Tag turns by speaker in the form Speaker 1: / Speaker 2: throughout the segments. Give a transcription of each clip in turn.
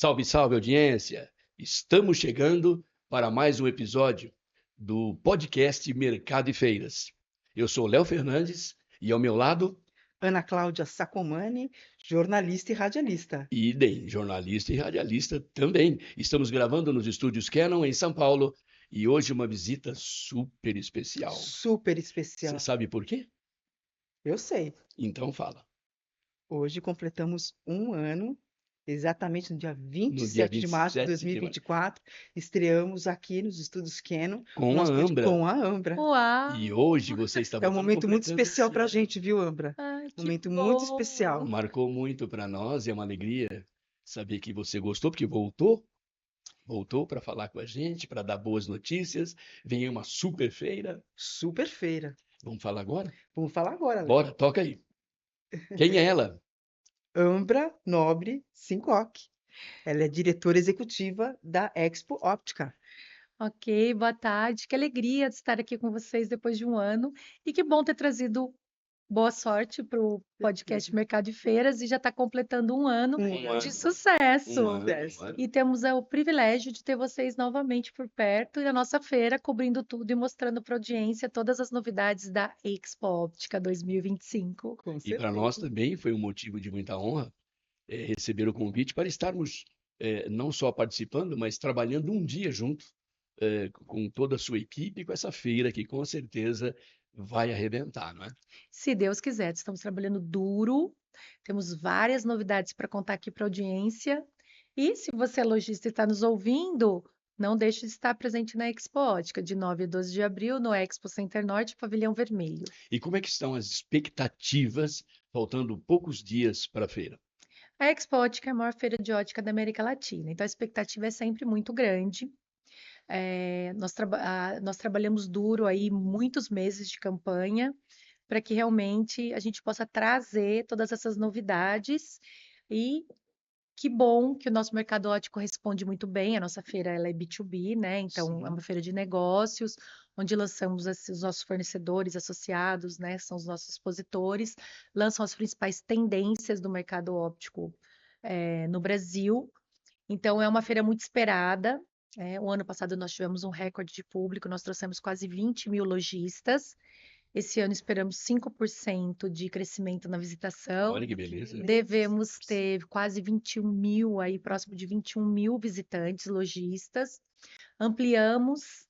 Speaker 1: Salve, salve, audiência! Estamos chegando para mais um episódio do podcast Mercado e Feiras. Eu sou Léo Fernandes e ao meu lado,
Speaker 2: Ana Cláudia Sacomani, jornalista e radialista.
Speaker 1: idem, jornalista e radialista também. Estamos gravando nos estúdios Canon em São Paulo e hoje uma visita super especial.
Speaker 2: Super
Speaker 1: Você
Speaker 2: especial.
Speaker 1: sabe por quê?
Speaker 2: Eu sei.
Speaker 1: Então fala.
Speaker 2: Hoje completamos um ano, exatamente no dia
Speaker 1: No dia
Speaker 2: 27 de março de
Speaker 1: 27 de maio,
Speaker 2: 2024. Estreamos aqui nos estúdios Canon,
Speaker 1: com a Ambra.
Speaker 2: com a Ambra.
Speaker 3: Uau!
Speaker 1: E hoje você está
Speaker 2: É um momento muito
Speaker 1: completando
Speaker 2: especial
Speaker 1: esse
Speaker 2: para a
Speaker 1: ano.
Speaker 2: gente, viu, Ambra?
Speaker 3: Ai, que
Speaker 2: Momento muito
Speaker 3: bom!
Speaker 2: especial.
Speaker 1: Marcou muito para nós, é uma alegria saber que você gostou, porque voltou para falar com a gente, para dar boas notícias. Vem aí uma super feira.
Speaker 2: Super feira.
Speaker 1: Vamos falar agora?
Speaker 2: Vamos falar agora, Léo.
Speaker 1: Bora, toca aí. Quem é ela?
Speaker 2: Ambra Nobre Sincock. Ela é diretora executiva da Expo Óptica.
Speaker 3: Ok, boa tarde. Que alegria de estar aqui com vocês depois de um ano. E que bom ter trazido boa sorte para o podcast Mercado e Feiras e já está completando um ano
Speaker 2: Um
Speaker 3: de
Speaker 2: ano.
Speaker 3: sucesso.
Speaker 1: Um ano.
Speaker 3: E temos o privilégio de ter vocês novamente por perto e na nossa feira, cobrindo tudo e mostrando para a audiência todas as novidades da Expo Óptica 2025.
Speaker 2: Com
Speaker 1: E para
Speaker 2: certeza.
Speaker 1: nós também foi um motivo de muita honra receber o convite para estarmos não só participando, mas trabalhando um dia junto com toda a sua equipe, com essa feira que com certeza vai arrebentar, não é?
Speaker 3: Se Deus quiser, estamos trabalhando duro, temos várias novidades para contar aqui para a audiência. E se você é lojista e está nos ouvindo, não deixe de estar presente na Expo Ótica, de 9 a 12 de abril, no Expo Center Norte, Pavilhão Vermelho.
Speaker 1: E como é que estão as expectativas, faltando poucos dias para a feira?
Speaker 3: A Expo Ótica é a maior feira de ótica da América Latina, então a expectativa é sempre muito grande. Nós trabalhamos duro aí, muitos meses de campanha, para que realmente a gente possa trazer todas essas novidades e que bom que o nosso mercado óptico responde muito bem. A nossa feira ela é B2B, né? Então é uma feira de negócios, onde lançamos os nossos fornecedores associados, né? São os nossos expositores, lançam as principais tendências do mercado óptico no Brasil. Então é uma feira muito esperada. O ano passado nós tivemos um recorde de público, nós trouxemos quase 20 mil lojistas. Esse ano esperamos 5% de crescimento na visitação.
Speaker 1: Olha que beleza.
Speaker 3: Devemos ter quase 21 mil, aí próximo de 21 mil visitantes, lojistas. Ampliamos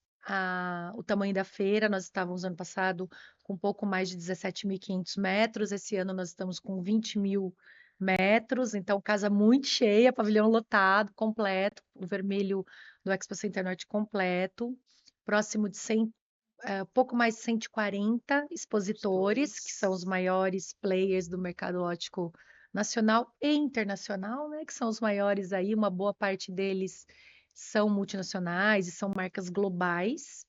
Speaker 3: o tamanho da feira, nós estávamos ano passado com um pouco mais de 17.500 metros, esse ano nós estamos com 20 mil metros, então casa muito cheia, pavilhão lotado, completo, o vermelho do Expo Center Norte completo, próximo de 100, pouco mais de 140 expositores, que são os maiores players do mercado óptico nacional e internacional, né? Que são os maiores aí, uma boa parte deles são multinacionais e são marcas globais.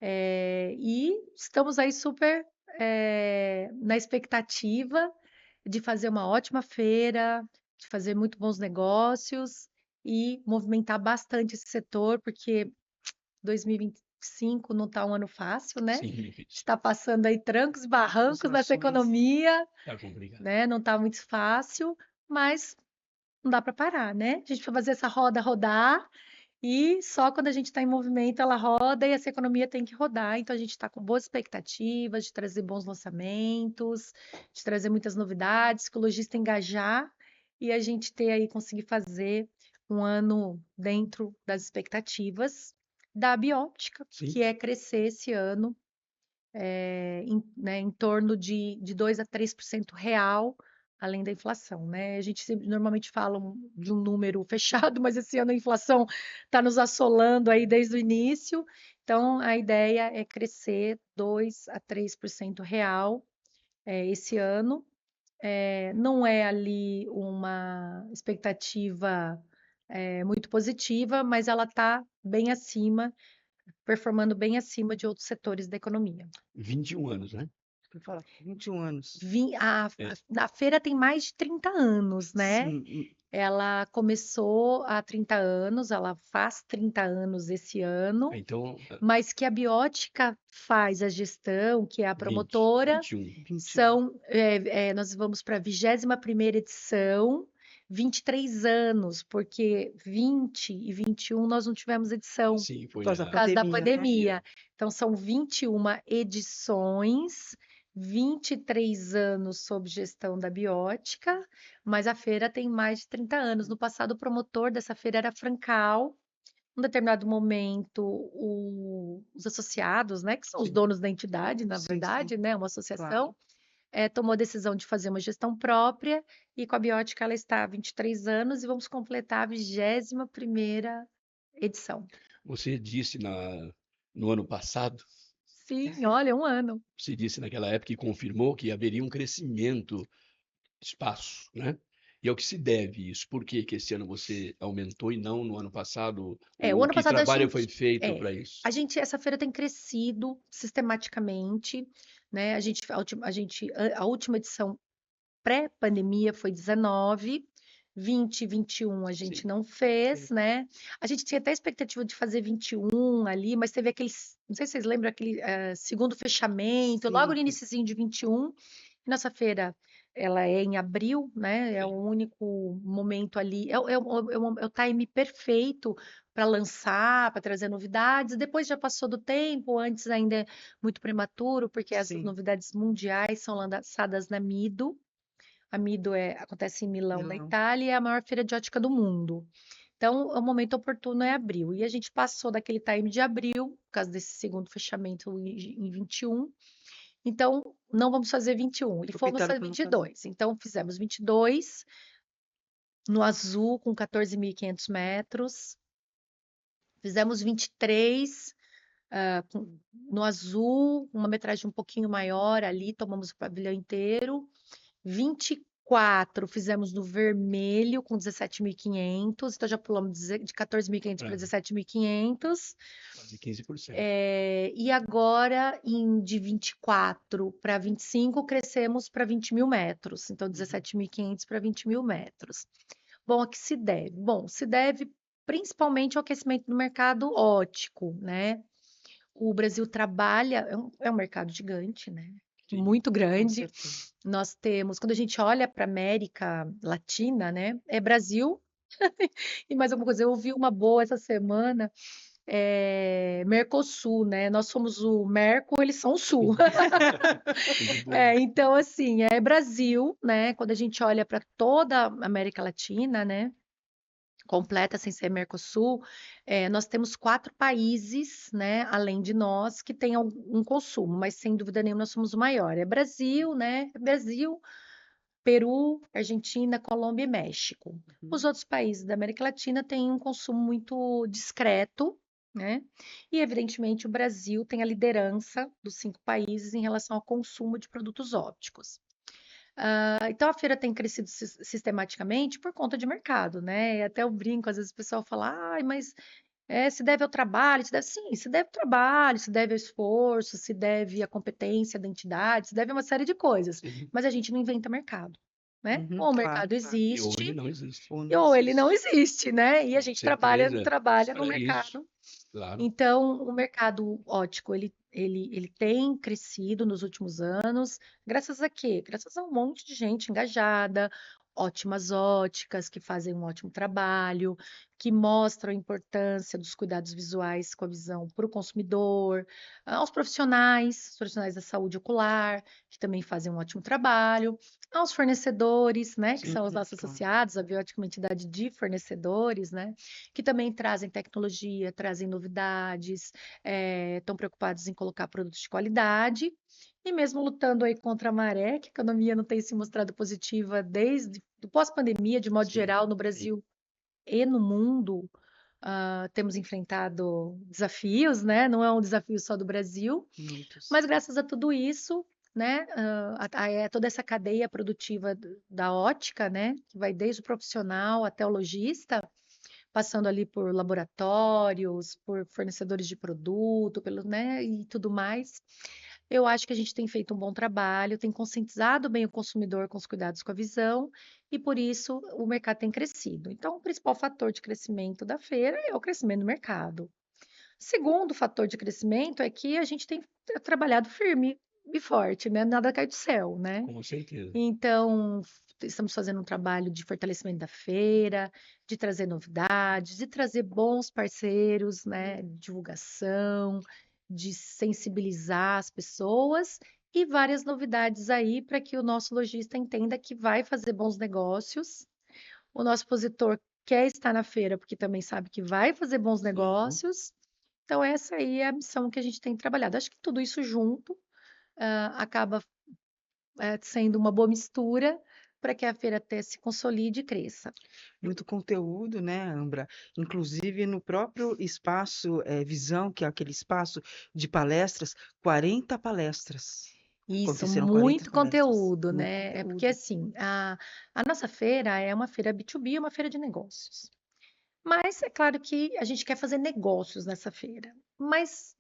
Speaker 3: E estamos aí super na expectativa de fazer uma ótima feira, de fazer muito bons negócios e movimentar bastante esse setor, porque 2025 não está um ano fácil, né?
Speaker 1: Sim,
Speaker 3: Está passando aí trancos e barrancos nessa
Speaker 2: Oscilações.
Speaker 3: economia,
Speaker 1: tá complicado.
Speaker 3: né? Não está muito fácil, mas não dá para parar, né? A gente vai fazer essa roda rodar e só quando a gente está em movimento ela roda e essa economia tem que rodar. Então a gente está com boas expectativas de trazer bons lançamentos, de trazer muitas novidades, que o lojista engajar e a gente ter aí conseguir fazer um ano dentro das expectativas da Bióptica,
Speaker 1: Sim.
Speaker 3: que é crescer esse ano em torno de 2 a 3% real, além da inflação, né? A gente normalmente fala de um número fechado, mas esse ano a inflação está nos assolando aí desde o início, então a ideia é crescer 2 a 3% real esse ano. Não é ali uma expectativa muito positiva, mas ela está bem acima, performando bem acima de outros setores da economia.
Speaker 1: 21 anos, né?
Speaker 2: Eu falo, 21 anos.
Speaker 3: A feira tem mais de 30 anos, né?
Speaker 2: Sim.
Speaker 3: Ela começou há 30 anos, ela faz 30 anos esse ano,
Speaker 1: Então,
Speaker 3: mas que a Biótica faz a gestão, que é a promotora,
Speaker 1: 21.
Speaker 3: nós vamos para a 21ª edição, 23 anos, porque 20 e 21 nós não tivemos edição
Speaker 1: Sim,
Speaker 2: Por
Speaker 1: foi
Speaker 2: causa
Speaker 3: por
Speaker 2: da
Speaker 3: causa da
Speaker 2: pandemia, né?
Speaker 3: pandemia. Então, são 21 edições, 23 anos sob gestão da Biótica, mas a feira tem mais de 30 anos. No passado, o promotor dessa feira era Francal. Num determinado momento, os associados, né, que são os
Speaker 1: Sim.
Speaker 3: donos da entidade, na
Speaker 2: Sim,
Speaker 3: verdade, né, uma
Speaker 2: claro.
Speaker 3: associação, tomou a decisão de fazer uma gestão própria, e com a Biótica ela está há 23 anos e vamos completar a 21ª edição.
Speaker 1: Você disse no ano passado,
Speaker 3: Sim, olha, um ano.
Speaker 1: você disse naquela época e confirmou que haveria um crescimento de espaço, né? E ao que se deve isso? Por que que esse ano você aumentou e não no ano passado?
Speaker 3: O
Speaker 1: O
Speaker 3: ano
Speaker 1: que
Speaker 3: passado
Speaker 1: trabalho foi feito
Speaker 3: é,
Speaker 1: para isso?
Speaker 3: essa feira tem crescido sistematicamente, né? A última edição pré-pandemia foi 19, 20 e 21 a gente
Speaker 1: Sim,
Speaker 3: não fez, né? A gente tinha até a expectativa de fazer 21 ali, mas teve aquele, não sei se vocês lembram, aquele segundo fechamento, logo
Speaker 2: Sim.
Speaker 3: no iniciozinho de 21. Nossa feira, ela é em abril, né? É o
Speaker 1: sim.
Speaker 3: único momento ali, é o time perfeito para lançar, para trazer novidades. Depois já passou do tempo, antes ainda é muito prematuro, porque as
Speaker 2: Sim.
Speaker 3: novidades mundiais são lançadas na Mido. A Mido acontece em Milão, na
Speaker 2: Milão.
Speaker 3: Itália, e é a maior feira de ótica do mundo. Então, o momento oportuno é abril. E a gente passou daquele time de abril, por causa desse segundo fechamento em 21. Então, não vamos fazer 21 e fomos
Speaker 2: Optaram
Speaker 3: fazer
Speaker 2: por não fazer.
Speaker 3: 22. Então, fizemos 22 no azul, com 14.500 metros. Fizemos 23 no azul, uma metragem um pouquinho maior ali, tomamos o pavilhão inteiro. 24 fizemos no vermelho, com 17.500. Então, já pulamos de 14.500 para
Speaker 1: Para
Speaker 3: 17.500.
Speaker 1: quase 15%.
Speaker 3: E agora, de 24 para 25, crescemos para 20.000 metros. Então, 17.500 para 20.000 metros. Bom, a que se deve? Bom, se deve principalmente ao aquecimento do mercado óptico, né? O Brasil trabalha, é um mercado gigante, né?
Speaker 1: Sim.
Speaker 3: Muito
Speaker 2: Com
Speaker 3: grande.
Speaker 2: certeza.
Speaker 3: Nós temos, quando a gente olha para a América Latina, né? É Brasil e mais alguma coisa. Eu ouvi uma boa essa semana, Mercosul, né? Nós somos o Merco, eles são o Sul.
Speaker 1: Muito bom.
Speaker 3: Então, assim, é Brasil, né? Quando a gente olha para toda a América Latina, né? Completa sem ser Mercosul, nós temos 4 países, né, além de nós, que têm um consumo, mas sem dúvida nenhuma nós somos o maior. É Brasil, né? Brasil, Peru, Argentina, Colômbia e México. Os outros países da América Latina têm um consumo muito discreto, né? E, evidentemente, o Brasil tem a liderança dos 5 países em relação ao consumo de produtos ópticos. Então, a feira tem crescido sistematicamente por conta de mercado, né? E até eu brinco, às vezes o pessoal fala, ai, mas se deve ao trabalho, sim, se deve ao trabalho, se deve ao esforço, se deve à competência da entidade, se deve a uma série de coisas,
Speaker 1: Sim.
Speaker 3: mas a gente não inventa mercado, né? Ou o
Speaker 2: Claro,
Speaker 3: mercado
Speaker 2: claro.
Speaker 1: E hoje
Speaker 3: existe,
Speaker 1: não existe.
Speaker 2: Ou não
Speaker 3: ou ele não
Speaker 2: existe.
Speaker 3: existe, né? E a
Speaker 1: Com
Speaker 3: gente trabalha
Speaker 1: certeza.
Speaker 3: no
Speaker 1: Para isso,
Speaker 3: mercado.
Speaker 1: claro.
Speaker 3: Então, o mercado óptico, ele tem crescido nos últimos anos, graças a quê? Graças a um monte de gente engajada, ótimas óticas, que fazem um ótimo trabalho, que mostram a importância dos cuidados visuais com a visão para o consumidor, aos profissionais, os profissionais da saúde ocular, que também fazem um ótimo trabalho, aos fornecedores, né, que
Speaker 1: Sim.
Speaker 3: são os nossos
Speaker 2: Claro.
Speaker 3: associados, a Biótica é uma entidade de fornecedores, né, que também trazem tecnologia, trazem novidades, estão preocupados em colocar produtos de qualidade, e mesmo lutando aí contra a maré, que a economia não tem se mostrado positiva desde o pós-pandemia, de modo
Speaker 1: Sim,
Speaker 3: geral, no
Speaker 1: sim.
Speaker 3: Brasil e no mundo, temos enfrentado desafios, né? Não é um desafio só do Brasil,
Speaker 2: Muitos.
Speaker 3: mas graças a tudo isso, né, toda essa cadeia produtiva da ótica, né, que vai desde o profissional até o lojista, passando ali por laboratórios, por fornecedores de produto, né, e tudo mais. Eu acho que a gente tem feito um bom trabalho, tem conscientizado bem o consumidor com os cuidados com a visão, e por isso o mercado tem crescido. Então, o principal fator de crescimento da feira é o crescimento do mercado. Segundo fator de crescimento é que a gente tem trabalhado firme e forte, né? Nada cai do céu, né?
Speaker 1: Com certeza.
Speaker 3: Então, estamos fazendo um trabalho de fortalecimento da feira, de trazer novidades, de trazer bons parceiros, né? Divulgação, de sensibilizar as pessoas e várias novidades aí para que o nosso lojista entenda que vai fazer bons negócios. O nosso expositor quer estar na feira porque também sabe que vai fazer bons
Speaker 1: Uhum.
Speaker 3: negócios. Então, essa aí é a missão que a gente tem trabalhado. Acho que tudo isso junto, acaba sendo uma boa mistura para que a feira até se consolide e cresça.
Speaker 2: Muito conteúdo, né, Ambra? Inclusive no próprio espaço Visão, que é aquele espaço de palestras, 40 palestras.
Speaker 3: Isso,
Speaker 2: Aconteceram 40
Speaker 3: muito
Speaker 2: palestras.
Speaker 3: conteúdo,
Speaker 2: Muito
Speaker 3: né? É porque
Speaker 2: conteúdo.
Speaker 3: assim, a nossa feira é uma feira B2B, é uma feira de negócios. Mas é claro que a gente quer fazer negócios nessa feira. Mas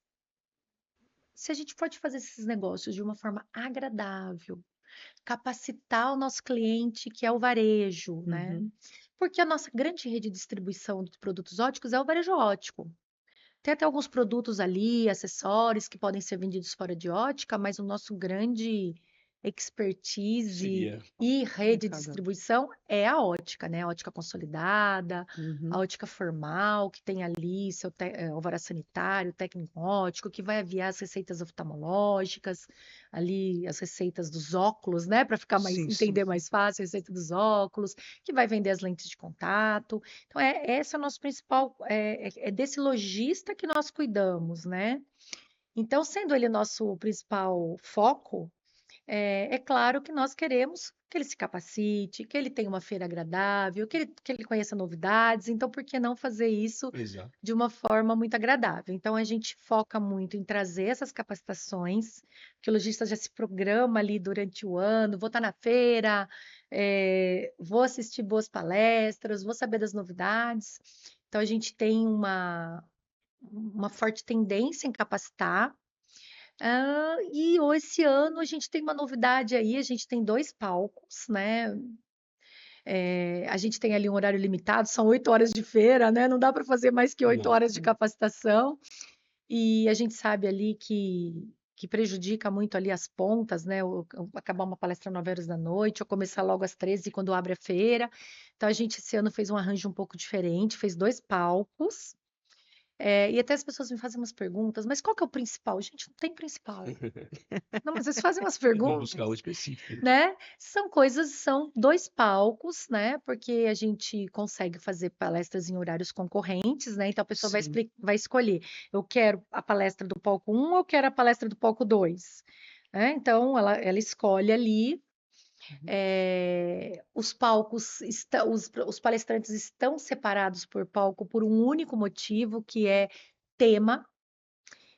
Speaker 3: se a gente pode fazer esses negócios de uma forma agradável, capacitar o nosso cliente, que é o varejo, né?
Speaker 2: Uhum.
Speaker 3: Porque a nossa grande rede de distribuição de produtos óticos é o varejo ótico. Tem até alguns produtos ali, acessórios que podem ser vendidos fora de ótica, mas o nosso grande expertise
Speaker 1: Seria.
Speaker 3: e rede de
Speaker 2: Cada...
Speaker 3: distribuição é a ótica, né? A ótica consolidada, a
Speaker 2: Uhum.
Speaker 3: ótica formal, que tem ali seu alvará sanitário, técnico óptico, que vai aviar as receitas oftalmológicas, ali as receitas dos óculos, né? Para ficar mais,
Speaker 2: Sim, sim.
Speaker 3: entender mais fácil, a receita dos óculos, que vai vender as lentes de contato. Então, esse é o nosso principal, é desse lojista que nós cuidamos, né? Então, sendo ele nosso principal foco, é claro que nós queremos que ele se capacite, que ele tenha uma feira agradável, que ele conheça novidades. Então, por que não fazer isso
Speaker 1: Exato.
Speaker 3: de uma forma muito agradável? Então, a gente foca muito em trazer essas capacitações, que o lojista já se programa ali durante o ano, vou estar na feira, vou assistir boas palestras, vou saber das novidades. Então, a gente tem uma forte tendência em capacitar. E esse ano a gente tem uma novidade aí, a gente tem 2 palcos, né? A gente tem ali um horário limitado, são 8 horas de feira, né? Não dá para fazer mais que 8
Speaker 1: Não.
Speaker 3: horas de capacitação. E a gente sabe ali que prejudica muito ali as pontas, né? Acabar uma palestra 9 horas da noite, ou começar logo às 13 quando abre a feira. Então a gente esse ano fez um arranjo um pouco diferente, fez 2 palcos. E até as pessoas me fazem umas perguntas, mas qual que é o principal? Gente, não tem principal. Não, mas vocês fazem umas
Speaker 1: Vamos buscar o
Speaker 3: perguntas,
Speaker 1: específico, né?
Speaker 3: né? São 2 palcos, né? Porque a gente consegue fazer palestras em horários concorrentes, né? Então a pessoa vai,
Speaker 2: Sim.
Speaker 3: vai escolher, eu quero a palestra do palco 1 ou eu quero a palestra do palco 2, né? Então ela escolhe ali.
Speaker 2: Uhum.
Speaker 3: Os palcos estão, os palestrantes estão separados por palco por um único motivo, que é tema.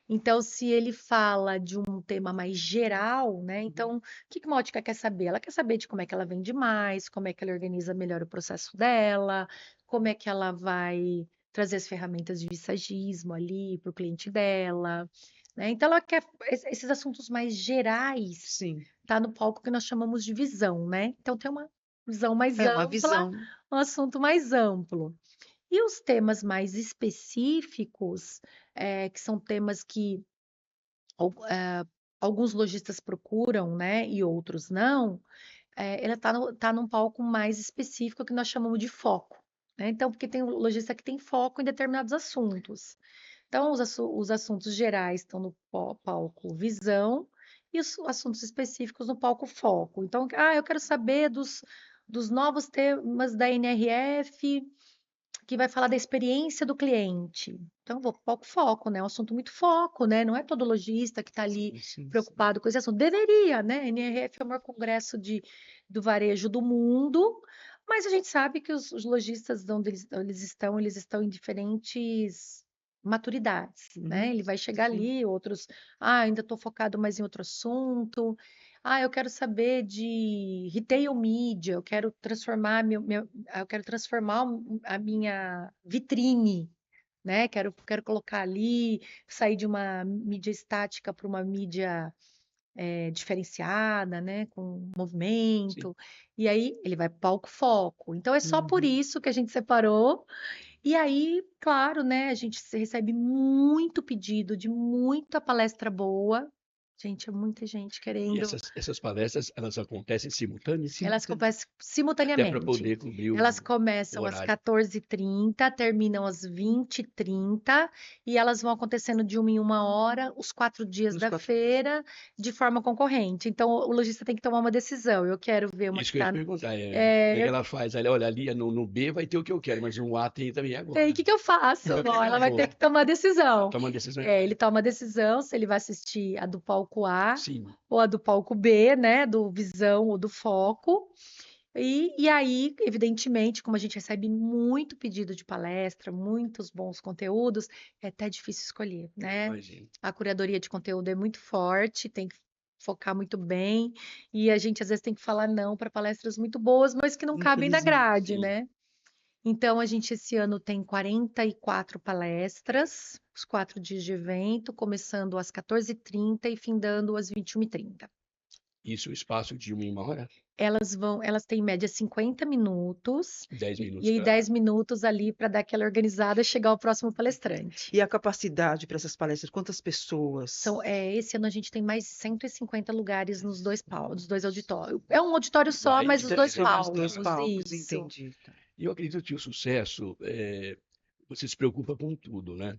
Speaker 3: Então, se ele fala de um tema mais geral, né? Então, o que que uma ótica quer saber? Ela quer saber de como é que ela vende mais, como é que ela organiza melhor o processo dela, como é que ela vai trazer as ferramentas de visagismo ali para o cliente dela, né? Então, ela quer esses assuntos mais gerais,
Speaker 2: Sim.
Speaker 3: tá no palco que nós chamamos de visão, né? Então, tem uma visão mais
Speaker 2: É uma
Speaker 3: ampla,
Speaker 2: visão.
Speaker 3: um assunto mais amplo. E os temas mais específicos, que são temas que alguns lojistas procuram, né, e outros não, ela tá num palco mais específico que nós chamamos de foco, né? Então, porque tem o lojista que tem foco em determinados assuntos. Então, os assuntos gerais estão no palco visão e os assuntos específicos no palco foco. Então, eu quero saber dos novos temas da NRF que vai falar da experiência do cliente. Então, vou para o palco foco, né? É um assunto muito foco, né? Não é todo lojista que está ali
Speaker 1: Sim, sim, sim.
Speaker 3: preocupado com esse assunto. Deveria, né? A NRF é o maior congresso do varejo do mundo, mas a gente sabe que os lojistas onde eles estão em diferentes maturidades, né?
Speaker 2: Uhum.
Speaker 3: Ele vai chegar
Speaker 2: Sim.
Speaker 3: ali, outros, ainda estou focado mais em outro assunto. Eu quero saber de retail media, eu quero transformar eu quero transformar a minha vitrine, né? Quero colocar ali, sair de uma mídia estática para uma mídia diferenciada, né? Com
Speaker 1: Sim.
Speaker 3: movimento. E aí ele vai para o palco foco. Então é só por
Speaker 2: Uhum.
Speaker 3: isso que a gente separou. E aí, claro, né? A gente recebe muito pedido de muita palestra boa. Gente, é muita gente
Speaker 1: E
Speaker 3: querendo.
Speaker 1: essas palestras, elas acontecem simultâneas?
Speaker 3: Elas começam
Speaker 1: Até para
Speaker 3: simultaneamente.
Speaker 1: poder cobrir
Speaker 3: Elas
Speaker 1: o
Speaker 3: começam às
Speaker 1: horário.
Speaker 3: 14h30, terminam às 20h30 e elas vão acontecendo de 1 em 1 hora, os 4 dias
Speaker 2: Nos
Speaker 3: da
Speaker 2: 4 dias.
Speaker 3: feira, de forma concorrente. Então, o lojista tem que tomar uma decisão. Eu quero ver uma que
Speaker 1: Isso que eu ia
Speaker 3: está.
Speaker 1: te perguntar, como é que
Speaker 3: Eu
Speaker 1: ela faz? Olha, ali no B vai ter o que eu quero, mas no A tem também
Speaker 3: E aí, o
Speaker 1: agora.
Speaker 3: que que eu faço?
Speaker 1: O que é
Speaker 3: Bom,
Speaker 1: que eu
Speaker 3: ela vai ter
Speaker 1: vou?
Speaker 3: que tomar a decisão.
Speaker 1: Toma uma decisão.
Speaker 3: Ele toma a decisão se ele vai assistir a do palco A
Speaker 1: Sim,
Speaker 3: ou a do palco B, né? Do Visão ou do Foco. E aí, evidentemente, como a gente recebe muito pedido de palestra, muitos bons conteúdos, é até difícil escolher, né?
Speaker 1: imagino.
Speaker 3: A curadoria de conteúdo é muito forte, tem que focar muito bem, e a gente às vezes tem que falar não para palestras muito boas, mas que não cabem na
Speaker 2: Infelizmente.
Speaker 3: grade,
Speaker 1: Sim.
Speaker 3: né? Então, a gente esse ano tem 44 palestras, os 4 dias de evento, começando às 14h30 e findando às 21h30.
Speaker 1: Isso, o espaço de 1 em 1 hora?
Speaker 3: Elas têm em média 50 minutos
Speaker 1: 10
Speaker 3: e
Speaker 1: minutos
Speaker 3: aí
Speaker 1: cada.
Speaker 3: 10 minutos ali para dar aquela organizada e chegar ao próximo palestrante.
Speaker 2: E a capacidade para essas palestras? Quantas pessoas?
Speaker 3: Esse ano a gente tem mais de 150 lugares nos dois auditórios. É um auditório só,
Speaker 1: Vai
Speaker 3: mas os dois
Speaker 2: Sobre os dois
Speaker 3: palcos,
Speaker 2: palcos,
Speaker 3: isso.
Speaker 2: entendi. Tá.
Speaker 1: E eu acredito que o sucesso, você se preocupa com tudo, né?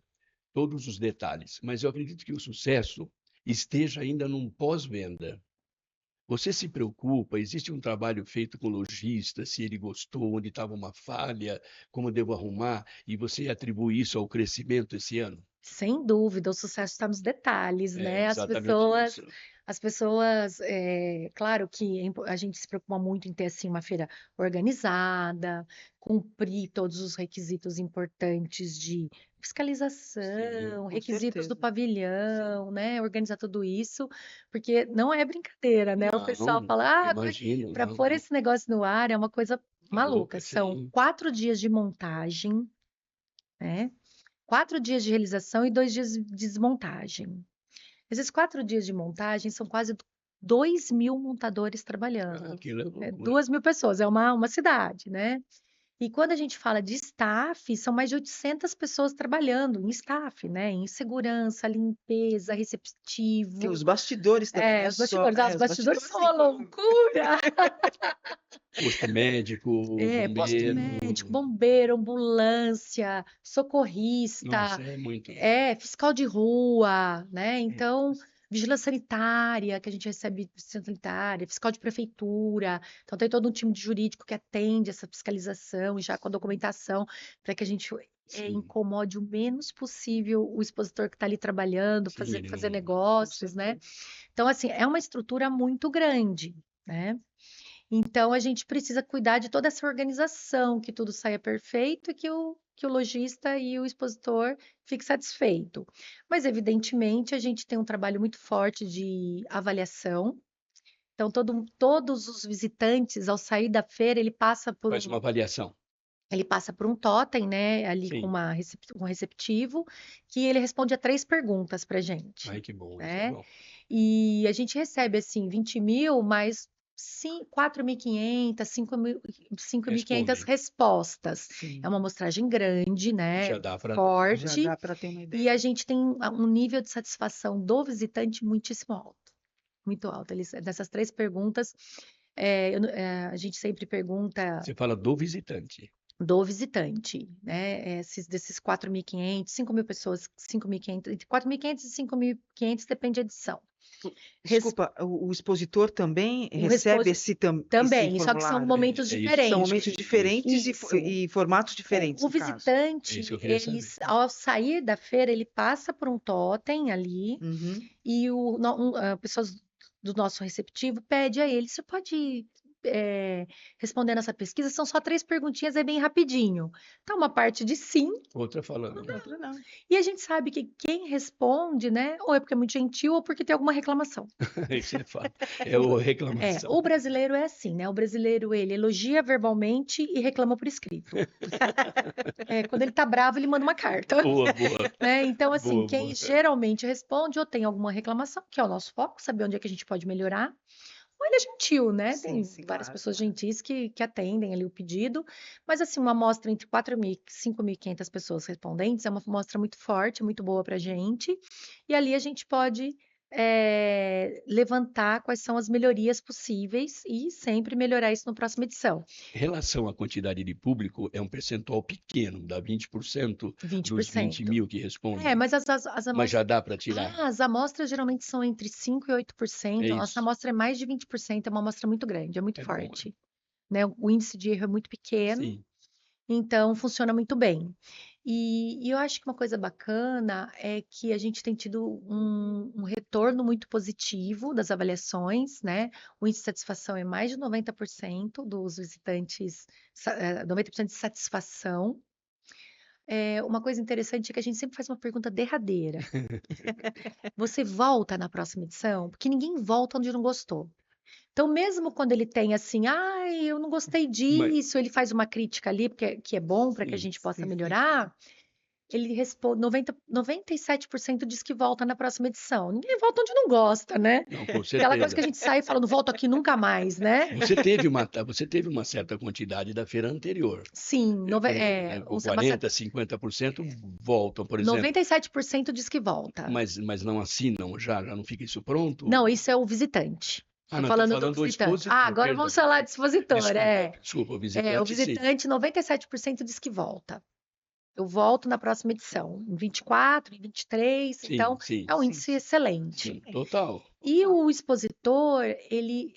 Speaker 1: Todos os detalhes. Mas eu acredito que o sucesso esteja ainda num pós-venda. Você se preocupa? Existe um trabalho feito com o lojista, se ele gostou, onde estava uma falha, como devo arrumar, e você atribui isso ao crescimento esse ano?
Speaker 3: Sem dúvida, o sucesso está nos detalhes,
Speaker 1: É
Speaker 3: né?
Speaker 1: exatamente isso.
Speaker 3: Claro que a gente se preocupa muito em ter assim uma feira organizada, cumprir todos os requisitos importantes de
Speaker 1: Sim,
Speaker 3: fiscalização,
Speaker 2: Com
Speaker 3: requisitos do
Speaker 2: certeza. Sim.
Speaker 3: pavilhão, né? Organizar tudo isso, porque não é brincadeira, né? O pessoal
Speaker 1: não,
Speaker 3: fala,
Speaker 1: imagino,
Speaker 3: para
Speaker 1: não,
Speaker 3: pôr
Speaker 1: não.
Speaker 3: esse negócio no ar é uma coisa maluca.
Speaker 1: Maluca,
Speaker 3: São
Speaker 1: sim.
Speaker 3: 4 dias de montagem, né? 4 dias de realização e 2 dias de desmontagem. Esses 4 dias de montagem são quase 2.000 montadores trabalhando.
Speaker 1: Aquilo é
Speaker 3: É
Speaker 1: loucura.
Speaker 3: 2.000 pessoas, é uma cidade, né? E quando a gente fala de staff, são mais de 800 pessoas trabalhando em staff, né? Em segurança, limpeza,
Speaker 2: Tem
Speaker 3: receptivo.
Speaker 2: os bastidores também, não é
Speaker 3: Os
Speaker 2: só.
Speaker 3: bastidores. Os
Speaker 2: Os
Speaker 3: bastidores
Speaker 2: bastidores
Speaker 3: são uma
Speaker 2: sim.
Speaker 3: loucura.
Speaker 1: Posto médico,
Speaker 3: Posto
Speaker 1: bombeiro.
Speaker 3: médico, bombeiro, ambulância, socorrista,
Speaker 1: Nossa, é muito.
Speaker 3: fiscal de rua, né? Então, vigilância sanitária, que a gente recebe vigilância sanitária, fiscal de prefeitura. Então, tem todo um time de jurídico que atende essa fiscalização, já com a documentação, para que a gente
Speaker 1: Sim,
Speaker 3: incomode o menos possível o expositor que está ali trabalhando,
Speaker 1: sim, ele
Speaker 3: fazer
Speaker 1: não.
Speaker 2: Com
Speaker 3: negócios, né?
Speaker 2: certeza.
Speaker 3: Então, assim, é uma estrutura muito grande, né? Então, a gente precisa cuidar de toda essa organização, que tudo saia perfeito e que o lojista e o expositor fiquem satisfeitos. Mas, evidentemente, a gente tem um trabalho muito forte de avaliação. Então, todos os visitantes, ao sair da feira,
Speaker 1: Faz uma avaliação.
Speaker 3: ele passa por um totem, né, ali com
Speaker 1: Sim.
Speaker 3: um receptivo, que ele responde a 3 perguntas para gente,
Speaker 1: Ai, que bom, isso é
Speaker 3: né?
Speaker 1: bom.
Speaker 3: E a gente recebe, assim, 20.000, mais 4.500, 5.500
Speaker 1: Respondem.
Speaker 3: respostas. É
Speaker 2: Sim.
Speaker 3: uma amostragem grande,
Speaker 1: Já
Speaker 3: né?
Speaker 1: dá para.
Speaker 2: Já
Speaker 3: Forte,
Speaker 2: dá para ter uma
Speaker 3: e
Speaker 2: ideia.
Speaker 3: a gente tem um nível de satisfação do visitante muitíssimo alto. Muito alto. Dessas 3 perguntas, a gente sempre pergunta
Speaker 1: Você fala do visitante.
Speaker 3: do visitante, né? Desses 4.500, 5.000 pessoas, 5.500, entre 4.500 e 5.500, depende da edição. Res-
Speaker 2: Desculpa, o expositor também
Speaker 3: O
Speaker 2: recebe
Speaker 3: resposta
Speaker 2: esse
Speaker 3: também, só que são
Speaker 2: formulário?
Speaker 3: momentos
Speaker 1: É isso.
Speaker 2: São
Speaker 3: diferentes.
Speaker 2: momentos diferentes
Speaker 3: Isso.
Speaker 2: e formatos diferentes,
Speaker 3: O
Speaker 2: no caso.
Speaker 1: É isso que
Speaker 3: visitante,
Speaker 1: eu queria saber.
Speaker 3: ao sair da feira, ele passa por um totem ali
Speaker 2: Uhum.
Speaker 3: e pessoas do nosso receptivo pede a ele, você pode responder nessa pesquisa? São só 3 perguntinhas, é bem rapidinho. Então, uma parte de sim,
Speaker 1: Outra falando.
Speaker 2: Outra não.
Speaker 3: e a gente sabe que quem responde, né, ou é porque é muito gentil ou porque tem alguma reclamação.
Speaker 1: Isso é fato. É o reclamação.
Speaker 3: O brasileiro é assim, né? O brasileiro, ele elogia verbalmente e reclama por escrito. Quando ele tá bravo, ele manda uma carta.
Speaker 1: Boa, boa.
Speaker 3: Né? Então, assim,
Speaker 1: Boa,
Speaker 3: quem
Speaker 1: boa.
Speaker 3: geralmente responde ou tem alguma reclamação, que é o nosso foco, saber onde é que a gente pode melhorar, ou ele é gentil, né?
Speaker 2: Sim,
Speaker 3: Tem
Speaker 2: sim,
Speaker 3: várias
Speaker 2: claro,
Speaker 3: pessoas
Speaker 2: claro.
Speaker 3: gentis que atendem ali o pedido, mas assim, uma amostra entre 4.000 e 5.500 pessoas respondentes é uma amostra muito forte, muito boa pra gente, e ali a gente pode levantar quais são as melhorias possíveis e sempre melhorar isso na próxima edição.
Speaker 1: Em relação à quantidade de público, é um percentual pequeno, dá 20% dos 20
Speaker 3: 20%.
Speaker 1: mil que respondem.
Speaker 3: Mas as
Speaker 1: Mas
Speaker 3: amostras.
Speaker 1: já dá para tirar.
Speaker 3: As amostras geralmente são entre 5% e 8%.
Speaker 1: É
Speaker 3: A nossa
Speaker 1: isso.
Speaker 3: amostra é mais de 20%, é uma amostra muito grande, é muito
Speaker 1: É bom,
Speaker 3: forte. Né? O índice de erro é muito pequeno,
Speaker 1: sim.
Speaker 3: então funciona muito bem. E eu acho que uma coisa bacana é que a gente tem tido um retorno muito positivo das avaliações, né? O índice de satisfação é mais de 90% dos visitantes, 90% de satisfação. Uma coisa interessante é que a gente sempre faz uma pergunta derradeira. Você volta na próxima edição? Porque ninguém volta onde não gostou. Então, mesmo quando ele tem assim, ai, eu não gostei
Speaker 1: Mas,
Speaker 3: disso, ele faz uma crítica ali, porque, que é bom para que a
Speaker 1: sim,
Speaker 3: gente possa
Speaker 2: Sim, sim.
Speaker 3: melhorar, ele responde, 97% diz que volta na próxima edição. Ninguém volta onde não gosta, né?
Speaker 1: não, com
Speaker 3: Aquela coisa que
Speaker 1: certeza.
Speaker 3: a gente sai e fala, não volto aqui nunca mais, né?
Speaker 1: Você teve uma certa quantidade da feira anterior.
Speaker 3: Sim,
Speaker 1: Com 40%, 50% voltam, por exemplo.
Speaker 3: 97% diz que volta.
Speaker 1: Mas não assinam já não fica isso pronto?
Speaker 3: Não, isso é o visitante.
Speaker 1: Ah,
Speaker 3: Tô
Speaker 1: não, estou
Speaker 3: falando do
Speaker 1: falando do
Speaker 3: visitante.
Speaker 1: expositor,
Speaker 3: Agora
Speaker 1: perdão.
Speaker 3: vamos falar de expositor.
Speaker 1: Desculpa, o
Speaker 3: O
Speaker 1: visitante, sim.
Speaker 3: visitante, 97% diz que volta. Eu volto na próxima edição, em 24, em 23, então
Speaker 1: Sim,
Speaker 3: é um índice excelente.
Speaker 1: total.
Speaker 3: E o expositor, ele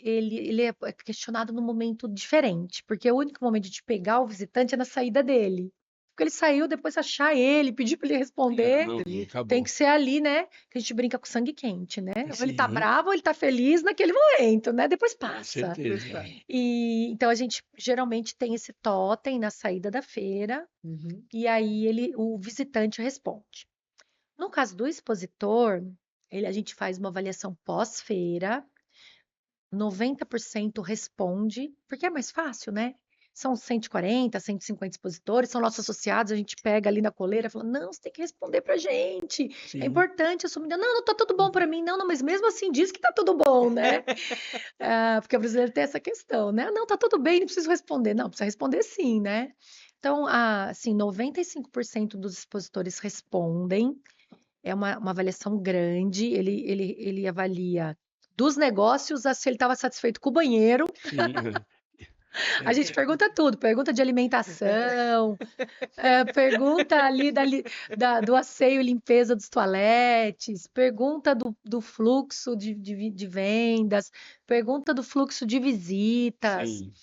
Speaker 3: é questionado num momento diferente, porque o único momento de pegar o visitante é na saída dele. Porque ele saiu, depois achar ele, pedir para ele responder,
Speaker 1: Não,
Speaker 3: tem
Speaker 1: acabou.
Speaker 3: que ser ali, né? Que a gente brinca com sangue quente, né? Ou ele tá
Speaker 1: Sim,
Speaker 3: bravo, ou ele tá feliz naquele momento, né? Depois
Speaker 1: com
Speaker 3: passa.
Speaker 1: certeza.
Speaker 3: E então a gente geralmente tem esse totem na saída da feira,
Speaker 2: Uhum.
Speaker 3: e aí o visitante responde. No caso do expositor, a gente faz uma avaliação pós-feira, 90% responde, porque é mais fácil, né? São 140, 150 expositores, são nossos associados, a gente pega ali na coleira e fala, não, você tem que responder pra gente, é
Speaker 1: Sim,
Speaker 3: importante assumir. Não, não tá tudo bom pra mim, não, mas mesmo assim diz que tá tudo bom, né? Porque o brasileiro tem essa questão, né? Não, tá tudo bem, não preciso responder. Não, precisa responder sim, né? Então, assim, 95% dos expositores respondem, é uma avaliação grande, ele avalia dos negócios a se ele estava satisfeito com o banheiro.
Speaker 1: sim.
Speaker 3: A gente pergunta tudo, pergunta de alimentação, pergunta ali do asseio e limpeza dos toaletes, pergunta do fluxo de vendas, pergunta do fluxo de visitas.
Speaker 1: Sim,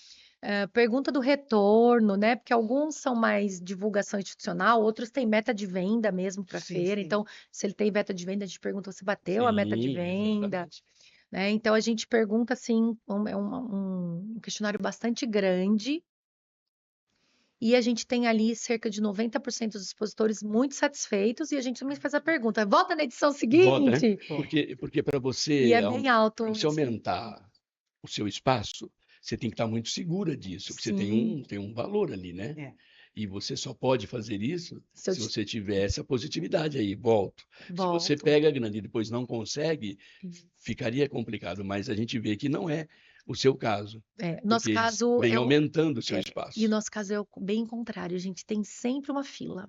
Speaker 3: Pergunta do retorno, né? Porque alguns são mais divulgação institucional, outros têm meta de venda mesmo para a
Speaker 2: Sim,
Speaker 3: feira.
Speaker 2: sim.
Speaker 3: Então, se ele tem meta de venda, a gente pergunta se bateu a meta de
Speaker 1: sim,
Speaker 3: venda,
Speaker 1: exatamente.
Speaker 3: né? Então, a gente pergunta assim, um questionário bastante grande. E a gente tem ali cerca de 90% dos expositores muito satisfeitos, e a gente também faz a pergunta: volta na edição
Speaker 1: Volta, né?
Speaker 3: seguinte?
Speaker 1: Porque para
Speaker 3: E é bem alto.
Speaker 1: você aumentar o seu espaço, você tem que estar muito segura disso, porque você
Speaker 3: Sim,
Speaker 1: tem um valor ali, né?
Speaker 2: É.
Speaker 1: E você só pode fazer isso
Speaker 3: se eu
Speaker 1: se você tiver essa positividade aí, volto. Se você
Speaker 3: volto.
Speaker 1: pega a grana e depois não consegue, ficaria complicado, mas a gente vê que não é o seu caso,
Speaker 3: Nosso
Speaker 1: porque eles
Speaker 3: caso
Speaker 1: vêm aumentando o seu
Speaker 3: e o
Speaker 1: espaço.
Speaker 3: nosso caso é bem contrário, a gente tem sempre uma fila.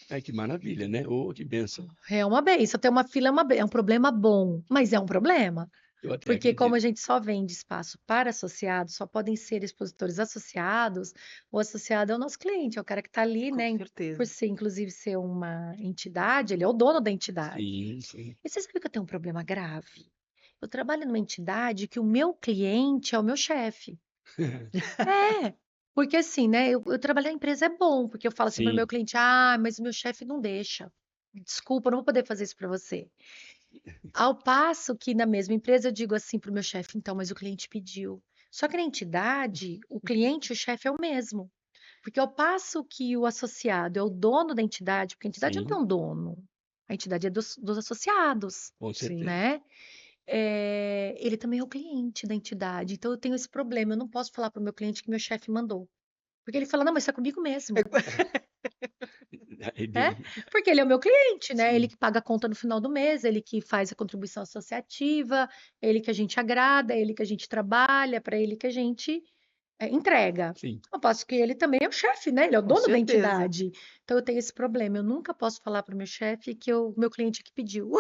Speaker 1: Ai, que maravilha, né? Oh, que bênção.
Speaker 3: É uma benção, ter uma fila é um problema bom, mas é um problema.
Speaker 1: Eu até
Speaker 3: Porque como a
Speaker 1: acredito.
Speaker 3: gente só vende espaço para associados, só podem ser expositores associados, o associado é o nosso cliente, é o cara que está ali,
Speaker 2: Com
Speaker 3: né?
Speaker 2: certeza.
Speaker 3: Por ser, inclusive, ser uma entidade, ele é o dono da entidade.
Speaker 1: Sim.
Speaker 3: E você sabe que eu tenho um problema grave? Eu trabalho numa entidade que o meu cliente é o meu chefe. Porque assim, né? Eu trabalhar em empresa é bom, porque eu falo assim para o meu
Speaker 1: Sim,
Speaker 3: cliente: mas o meu chefe não deixa. Desculpa, eu não vou poder fazer isso para você. Ao passo que na mesma empresa eu digo assim para o meu chefe: então, mas o cliente pediu. Só que na entidade, o cliente e o chefe é o mesmo. Porque ao passo que o associado é o dono da entidade, porque a entidade não tem
Speaker 1: sim,
Speaker 3: um dono, a entidade é dos associados,
Speaker 1: com
Speaker 2: Sim.
Speaker 1: certeza.
Speaker 3: né? Ele também é o cliente da entidade. Então eu tenho esse problema. Eu não posso falar para o meu cliente que meu chefe mandou. Porque ele fala, não, mas isso é comigo mesmo. Né? Porque ele é o meu cliente, né? Ele
Speaker 1: Sim,
Speaker 3: que paga a conta no final do mês, ele que faz a contribuição associativa, ele que a gente agrada, ele que a gente trabalha, para ele que a gente entrega.
Speaker 1: sim.
Speaker 3: Eu posso que ele também é o chefe, né? Ele é o
Speaker 2: Com
Speaker 3: dono da
Speaker 2: certeza.
Speaker 3: entidade. Então eu tenho esse problema. Eu nunca posso falar para o meu chefe que o meu cliente é que pediu.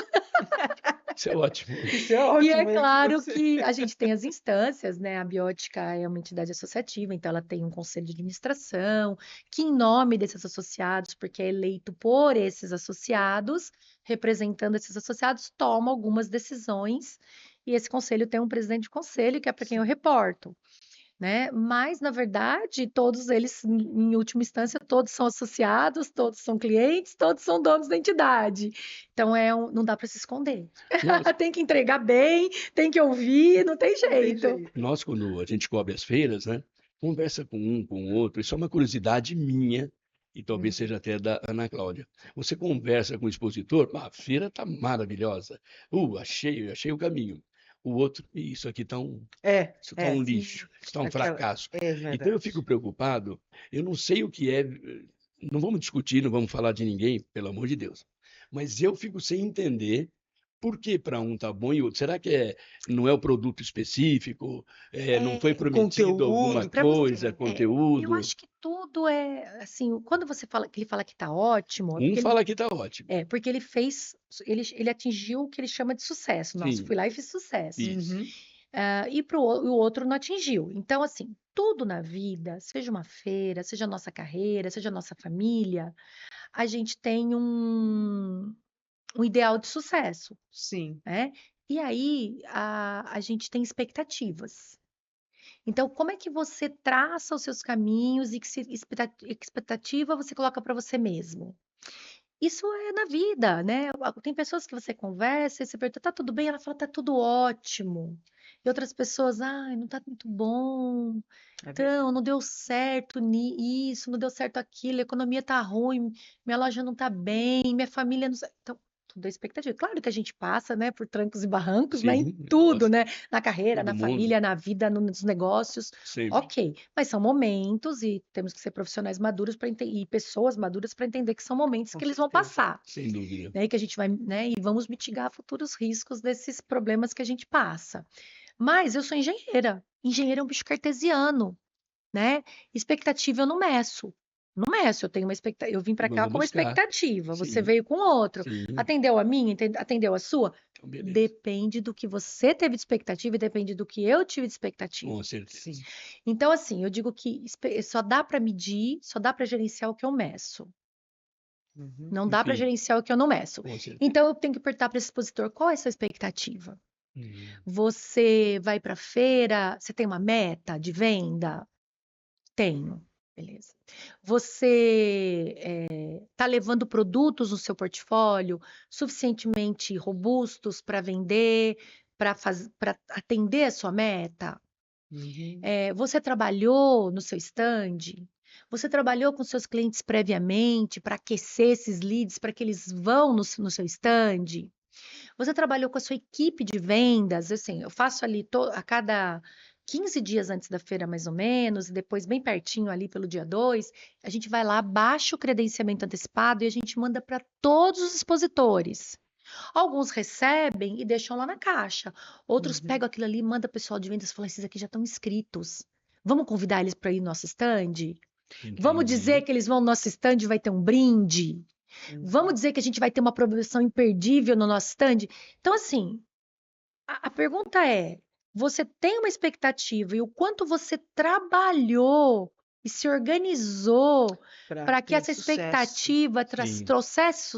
Speaker 1: Isso é ótimo.
Speaker 2: Isso é
Speaker 3: E
Speaker 2: ótimo,
Speaker 3: é
Speaker 2: hein?
Speaker 3: claro que a gente tem as instâncias, né? A Biótica é uma entidade associativa, então ela tem um conselho de administração, que em nome desses associados, porque é eleito por esses associados, representando esses associados, toma algumas decisões, e esse conselho tem um presidente de conselho, que é para quem eu
Speaker 2: Sim.
Speaker 3: reporto, né? Mas, na verdade, todos eles, em última instância, todos são associados, todos são clientes, todos são donos da entidade. Então, não dá para se esconder.
Speaker 1: Nós,
Speaker 3: Tem que entregar bem, tem que ouvir, não tem
Speaker 2: Não tem
Speaker 3: jeito.
Speaker 2: jeito.
Speaker 1: nós, quando a gente cobre as feiras, né, conversa com um, com o outro, isso é uma curiosidade minha, e talvez
Speaker 2: Uhum.
Speaker 1: seja até da Ana Cláudia. Você conversa com o expositor, a feira está maravilhosa. Achei o caminho. O outro, isso aqui está isso tá um
Speaker 2: Sim.
Speaker 1: lixo, isso está um
Speaker 2: Aquela...
Speaker 1: fracasso.
Speaker 2: É
Speaker 1: Então eu
Speaker 2: verdade.
Speaker 1: fico preocupado, eu não sei o que é, não vamos discutir, não vamos falar de ninguém, pelo amor de Deus. Mas eu fico sem entender por que para um tá bom e outro. Será que não é o produto específico? Não foi
Speaker 3: É,
Speaker 2: O
Speaker 1: prometido alguma
Speaker 2: conteúdo.
Speaker 3: para você,
Speaker 1: coisa,
Speaker 3: eu
Speaker 1: conteúdo?
Speaker 3: acho que tudo é assim, quando você fala que ele fala que tá ótimo, é
Speaker 1: Um
Speaker 3: porque ele,
Speaker 1: fala que tá ótimo.
Speaker 3: porque ele fez, ele atingiu o que ele chama de sucesso. Nossa,
Speaker 1: Sim,
Speaker 3: fui lá e fiz sucesso.
Speaker 1: isso.
Speaker 2: Uhum.
Speaker 3: E o outro não atingiu. Então, assim, tudo na vida, seja uma feira, seja a nossa carreira, seja a nossa família, a gente tem um ideal de sucesso,
Speaker 2: Sim.
Speaker 3: né? E aí a gente tem expectativas. Então, como é que você traça os seus caminhos e expectativa você coloca para você mesmo? Isso é na vida, né? Tem pessoas que você conversa e você pergunta, tá tudo bem? Ela fala, tá tudo ótimo. E outras pessoas, ai, não tá muito bom.
Speaker 2: É verdade.
Speaker 3: Então, não deu certo nisso, não deu certo aquilo, a economia tá ruim, minha loja não tá bem, minha família não. Então, tudo é expectativa. Claro que a gente passa, né, por trancos e barrancos, né, em
Speaker 1: Sim,
Speaker 3: tudo,
Speaker 1: nossa,
Speaker 3: né, na carreira,
Speaker 1: todo
Speaker 3: na
Speaker 1: mundo,
Speaker 3: família, na vida, nos negócios.
Speaker 1: sempre.
Speaker 3: Ok, mas são momentos e temos que ser profissionais maduros para e pessoas maduras para entender que são momentos
Speaker 2: Com
Speaker 3: que eles vão
Speaker 2: certeza.
Speaker 3: passar,
Speaker 1: Sem dúvida.
Speaker 3: né, e que a gente vai, né, e vamos mitigar futuros riscos desses problemas que a gente passa. Mas eu sou engenheira. Engenheiro é um bicho cartesiano, né? Expectativa eu não meço. Não meço, eu tenho uma expectativa. Eu vim para cá
Speaker 1: Vamos
Speaker 3: com uma
Speaker 1: buscar.
Speaker 3: expectativa, você
Speaker 1: Sim,
Speaker 3: veio com outro.
Speaker 1: sim.
Speaker 3: Atendeu a minha? Atendeu a sua?
Speaker 1: Então, beleza.
Speaker 3: Depende do que você teve de expectativa e depende do que eu tive de expectativa.
Speaker 1: Com certeza.
Speaker 2: Sim.
Speaker 3: Então, assim, eu digo que só dá para medir, só dá para gerenciar o que eu meço.
Speaker 2: Uhum.
Speaker 3: Não dá para
Speaker 1: Enfim,
Speaker 3: gerenciar o que eu não meço.
Speaker 1: com certeza.
Speaker 3: Então, eu tenho que perguntar para esse expositor qual é a sua expectativa.
Speaker 1: Hum,
Speaker 3: Você vai para a feira, você tem uma meta de venda? Tenho. Beleza. Você está levando produtos no seu portfólio suficientemente robustos para vender, para atender a sua meta?
Speaker 2: Uhum.
Speaker 3: Você trabalhou no seu stand? Você trabalhou com seus clientes previamente para aquecer esses leads para que eles vão no seu stand? Você trabalhou com a sua equipe de vendas? Assim, eu faço ali a cada 15 dias antes da feira, mais ou menos, e depois bem pertinho ali pelo dia 2, a gente vai lá, baixa o credenciamento antecipado e a gente manda para todos os expositores. Alguns recebem e deixam lá na caixa. Outros
Speaker 2: Uhum.
Speaker 3: pegam aquilo ali e mandam o pessoal de vendas e falam: esses aqui já estão inscritos. Vamos convidar eles para ir no nosso stand? Vamos dizer
Speaker 1: entendi.
Speaker 3: que eles vão no nosso stand e vai ter um brinde? Vamos
Speaker 2: Uhum.
Speaker 3: dizer que a gente vai ter uma promoção imperdível no nosso stand? Então, assim, a pergunta é: você tem uma expectativa e o quanto você trabalhou e se organizou
Speaker 2: Para
Speaker 3: para que
Speaker 2: ter
Speaker 3: essa
Speaker 2: sucesso.
Speaker 3: expectativa
Speaker 1: Sim,
Speaker 3: trouxesse,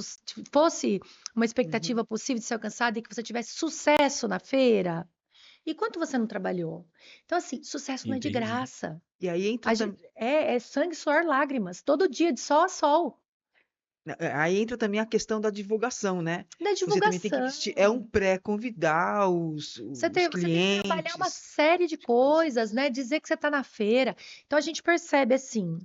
Speaker 3: fosse uma
Speaker 2: Uhum.
Speaker 3: expectativa possível de ser alcançada e que você tivesse sucesso na feira? E quanto você não trabalhou? Então, assim, sucesso não é de
Speaker 1: entendi.
Speaker 3: graça.
Speaker 2: E aí entra também.
Speaker 3: É sangue, suor, lágrimas, todo dia, de sol a sol.
Speaker 2: Aí entra também a questão da divulgação, né?
Speaker 3: Da
Speaker 2: Você também tem que investir. É um
Speaker 3: divulgação.
Speaker 2: pré-convidar os
Speaker 3: Você tem que trabalhar uma
Speaker 2: clientes.
Speaker 3: série de
Speaker 2: De coisa.
Speaker 3: coisas, né? Dizer que você está na feira. Então a gente percebe assim,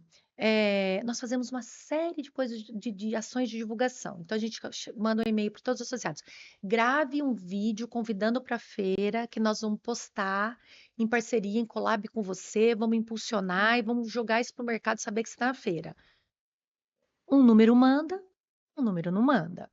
Speaker 3: nós fazemos uma série de coisas de ações de divulgação. Então a gente manda um e-mail para todos os associados. Grave um vídeo convidando para a feira que nós vamos postar em parceria, em collab com você, vamos impulsionar e vamos jogar isso para o mercado saber que você está na feira. Um número manda, um número não manda.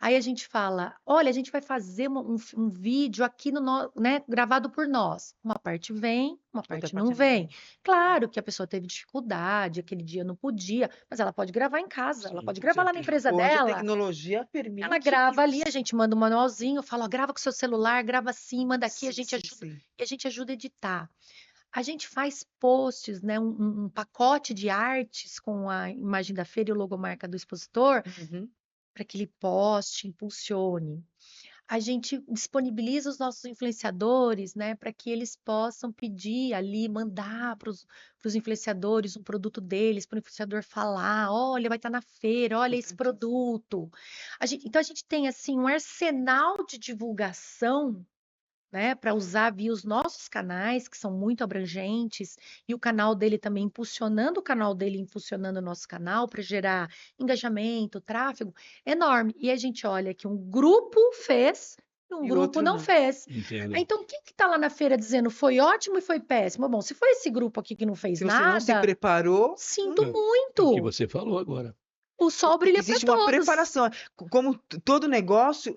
Speaker 3: Aí a gente fala, olha, a gente vai fazer um vídeo aqui né, gravado por nós. Uma parte vem, uma
Speaker 2: Outra
Speaker 3: parte
Speaker 2: parte
Speaker 3: não
Speaker 2: não
Speaker 3: vem.
Speaker 2: vem.
Speaker 3: Claro que a pessoa teve dificuldade, aquele dia não podia, mas ela pode gravar em casa, ela
Speaker 1: Sim,
Speaker 3: pode
Speaker 1: com
Speaker 3: gravar lá na
Speaker 1: certeza.
Speaker 3: empresa
Speaker 2: Hoje a
Speaker 3: dela.
Speaker 2: tecnologia
Speaker 3: Ela
Speaker 2: permite que
Speaker 3: grava ali, a
Speaker 2: você...
Speaker 3: gente manda um manualzinho, fala, ó, grava com seu celular, grava assim, manda aqui,
Speaker 2: Sim, sim, sim.
Speaker 3: e a gente ajuda a editar. A gente faz posts, né, um pacote de artes com a imagem da feira e o logomarca do expositor,
Speaker 2: Uhum.
Speaker 3: para que ele poste, impulsione. A gente disponibiliza os nossos influenciadores, né, para que eles possam pedir ali, mandar para os influenciadores um produto deles, para o influenciador falar, olha, vai estar na feira, olha esse
Speaker 2: Importantíssimo.
Speaker 3: produto. Então a gente tem assim um arsenal de divulgação, né, para usar via os nossos canais, que são muito abrangentes, e o canal dele também impulsionando o canal dele, impulsionando o nosso canal para gerar engajamento, tráfego, enorme. E a gente olha que um grupo fez e um
Speaker 2: E
Speaker 3: grupo
Speaker 2: outro
Speaker 3: não
Speaker 2: não.
Speaker 3: fez.
Speaker 1: Entendo.
Speaker 3: Então, quem que está lá na feira dizendo foi ótimo e foi péssimo? Bom, se foi esse grupo aqui que não fez
Speaker 2: Se você não se
Speaker 3: nada,
Speaker 2: preparou,
Speaker 3: sinto
Speaker 1: É o que
Speaker 3: muito.
Speaker 1: você falou agora.
Speaker 3: O sol brilha para
Speaker 2: existe uma
Speaker 3: todos.
Speaker 2: preparação. Como todo negócio,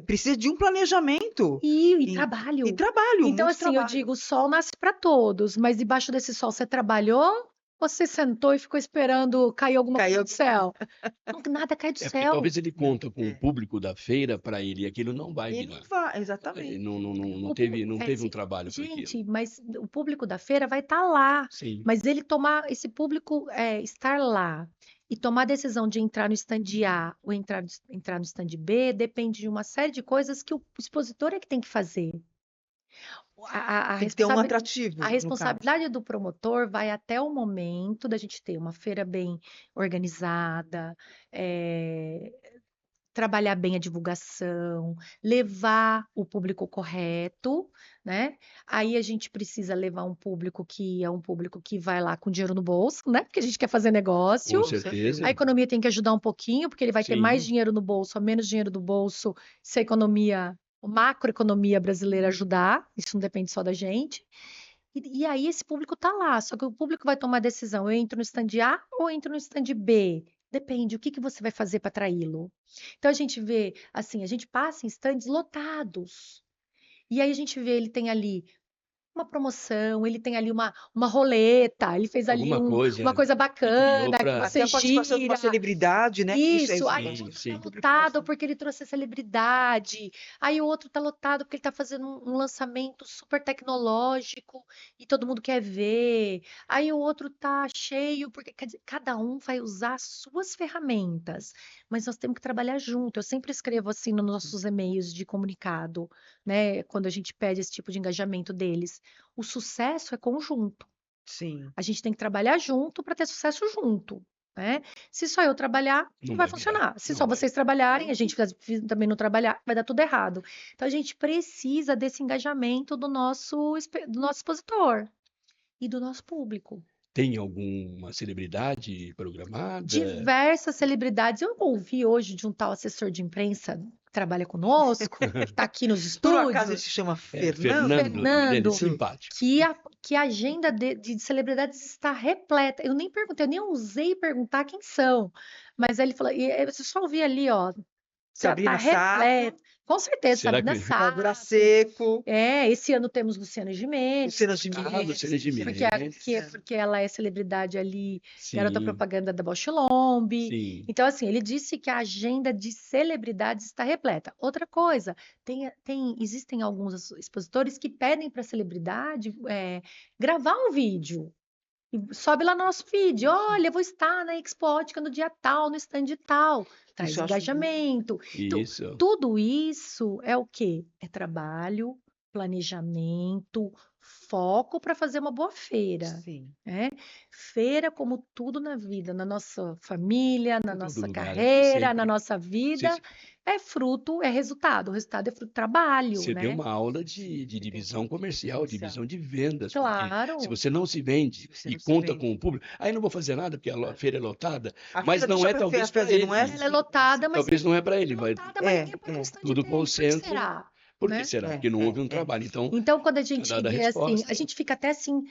Speaker 2: precisa de um planejamento
Speaker 3: E
Speaker 2: e
Speaker 3: trabalho.
Speaker 2: trabalho,
Speaker 3: Então,
Speaker 2: muito
Speaker 3: assim, eu
Speaker 2: trabalho.
Speaker 3: digo, o sol nasce para todos, mas debaixo desse sol você trabalhou? Ou você sentou e ficou esperando cair alguma coisa
Speaker 2: Caiu.
Speaker 3: do céu? Nada cai do
Speaker 1: É porque
Speaker 3: céu.
Speaker 1: talvez ele conta com o público da feira para ele, e aquilo não vai
Speaker 2: Ele não
Speaker 1: virar.
Speaker 2: vai,
Speaker 1: Ele
Speaker 2: exatamente.
Speaker 1: não teve um
Speaker 3: Sim,
Speaker 1: trabalho para aquilo.
Speaker 3: gente, mas o público da feira vai estar lá.
Speaker 1: Sim,
Speaker 3: Mas ele tomar, esse público estar lá e tomar a decisão de entrar no stand A ou entrar no stand B depende de uma série de coisas que o expositor é que tem que fazer. A
Speaker 2: Tem que ter um
Speaker 3: responsabi-
Speaker 2: atrativo,
Speaker 3: a
Speaker 2: no caso.
Speaker 3: responsabilidade do promotor vai até o momento da gente ter uma feira bem organizada, eh, trabalhar bem a divulgação, levar o público correto, né? Aí a gente precisa levar um público que é um público que vai lá com dinheiro no bolso, né? Porque a gente quer fazer negócio.
Speaker 1: com
Speaker 2: Com certeza.
Speaker 1: certeza.
Speaker 3: A economia tem que ajudar um pouquinho, porque ele vai ter mais
Speaker 1: Sim,
Speaker 3: dinheiro no bolso ou menos dinheiro no bolso se a economia, a macroeconomia brasileira ajudar. Isso não depende só da gente. E aí esse público tá lá, só que o público vai tomar a decisão, eu entro no stand A ou entro no stand B? Depende, o que que você vai fazer para atraí-lo? Então a gente vê, assim, a gente passa em stands lotados. E aí a gente vê, ele tem ali uma promoção, ele tem ali uma roleta, ele fez ali
Speaker 1: alguma coisa.
Speaker 3: uma coisa
Speaker 1: E
Speaker 3: bacana que
Speaker 1: outra,
Speaker 3: você
Speaker 2: Até a participação de uma
Speaker 3: gira.
Speaker 2: celebridade, né? Que isso é
Speaker 3: Isso, aí o
Speaker 1: sim,
Speaker 3: outro tá
Speaker 1: sim.
Speaker 3: lotado porque ele trouxe a celebridade, aí o outro tá lotado porque ele tá fazendo um lançamento super tecnológico e todo mundo quer ver, aí o outro tá cheio porque, quer dizer, cada um vai usar as suas ferramentas, mas nós temos que trabalhar junto. Eu sempre escrevo assim nos nossos e-mails de comunicado, né, quando a gente pede esse tipo de engajamento deles. O sucesso é conjunto.
Speaker 2: Sim.
Speaker 3: A gente tem que trabalhar junto para ter sucesso junto, né? Se só eu trabalhar, não
Speaker 1: Não
Speaker 3: vai
Speaker 1: vai virar.
Speaker 3: funcionar. Se
Speaker 1: Não
Speaker 3: só
Speaker 1: vai.
Speaker 3: vocês trabalharem, a gente também não trabalhar, vai dar tudo errado. Então a gente precisa desse engajamento do nosso expositor e do nosso público.
Speaker 1: Tem alguma celebridade programada?
Speaker 3: Diversas celebridades. Eu ouvi hoje de um tal assessor de imprensa que trabalha conosco, que está aqui nos
Speaker 2: Por um acaso ele
Speaker 3: estúdios,
Speaker 2: se chama
Speaker 1: É,
Speaker 2: Fernando?
Speaker 1: Fernando, o nome dele,
Speaker 3: Fernando,
Speaker 1: simpático.
Speaker 3: que a agenda de celebridades está repleta. Eu nem perguntei, eu nem ousei perguntar quem são. Mas aí ele falou, e aí você só ouvia ali, ó, tá
Speaker 2: Sabrina
Speaker 3: repleto.
Speaker 2: Sato,
Speaker 3: Com certeza,
Speaker 1: Será
Speaker 3: Sabrina
Speaker 1: que...
Speaker 2: Débora
Speaker 3: Sato.
Speaker 2: Seco,
Speaker 3: Esse ano temos Luciana Gimenez,
Speaker 2: Luciana Gimenez.
Speaker 1: Ah, Luciana Gimenez.
Speaker 3: porque ela é celebridade ali, garota
Speaker 1: Sim,
Speaker 3: propaganda da Bausch Lomb.
Speaker 1: sim.
Speaker 3: Então, assim, ele disse que a agenda de celebridades está repleta. Outra coisa, existem alguns expositores que pedem para a celebridade gravar um vídeo. E sobe lá no nosso feed. Olha, eu vou estar na Expótica no dia tal, no stand tal. Traz
Speaker 2: Isso eu acho
Speaker 3: engajamento. Então,
Speaker 1: Isso.
Speaker 3: tudo isso é o quê? É trabalho, planejamento, foco para fazer uma boa feira.
Speaker 2: sim.
Speaker 3: Né? Feira, como tudo na vida, na nossa família, na
Speaker 1: Em todo
Speaker 3: nossa
Speaker 1: lugar,
Speaker 3: carreira, na
Speaker 1: sempre.
Speaker 3: nossa vida,
Speaker 1: Você,
Speaker 3: é fruto, é resultado. O resultado é fruto do trabalho,
Speaker 1: você deu
Speaker 3: né?
Speaker 1: uma aula de divisão comercial, divisão de vendas, porque se
Speaker 3: Claro.
Speaker 1: você não se vende
Speaker 2: Você
Speaker 1: e
Speaker 2: não se
Speaker 1: conta
Speaker 2: vende.
Speaker 1: com o público, aí não vou fazer nada porque a feira é lotada,
Speaker 2: A
Speaker 1: mas
Speaker 2: feira
Speaker 1: não
Speaker 2: deixa
Speaker 1: é
Speaker 2: pra
Speaker 1: talvez
Speaker 2: feira
Speaker 1: para
Speaker 2: fazer, não é
Speaker 1: ele.
Speaker 3: Ela é lotada, mas
Speaker 1: Talvez não é para ele, vai
Speaker 3: lotada, mas ninguém põe no stand
Speaker 1: tudo
Speaker 3: dele. Por que
Speaker 1: concentro.
Speaker 3: será?
Speaker 1: Por que
Speaker 3: Né?
Speaker 1: será? Porque não houve um
Speaker 2: é.
Speaker 1: trabalho. Então,
Speaker 3: Então, quando a
Speaker 1: tá
Speaker 3: gente
Speaker 1: dada a
Speaker 3: vê assim, a
Speaker 1: resposta.
Speaker 3: gente fica até assim,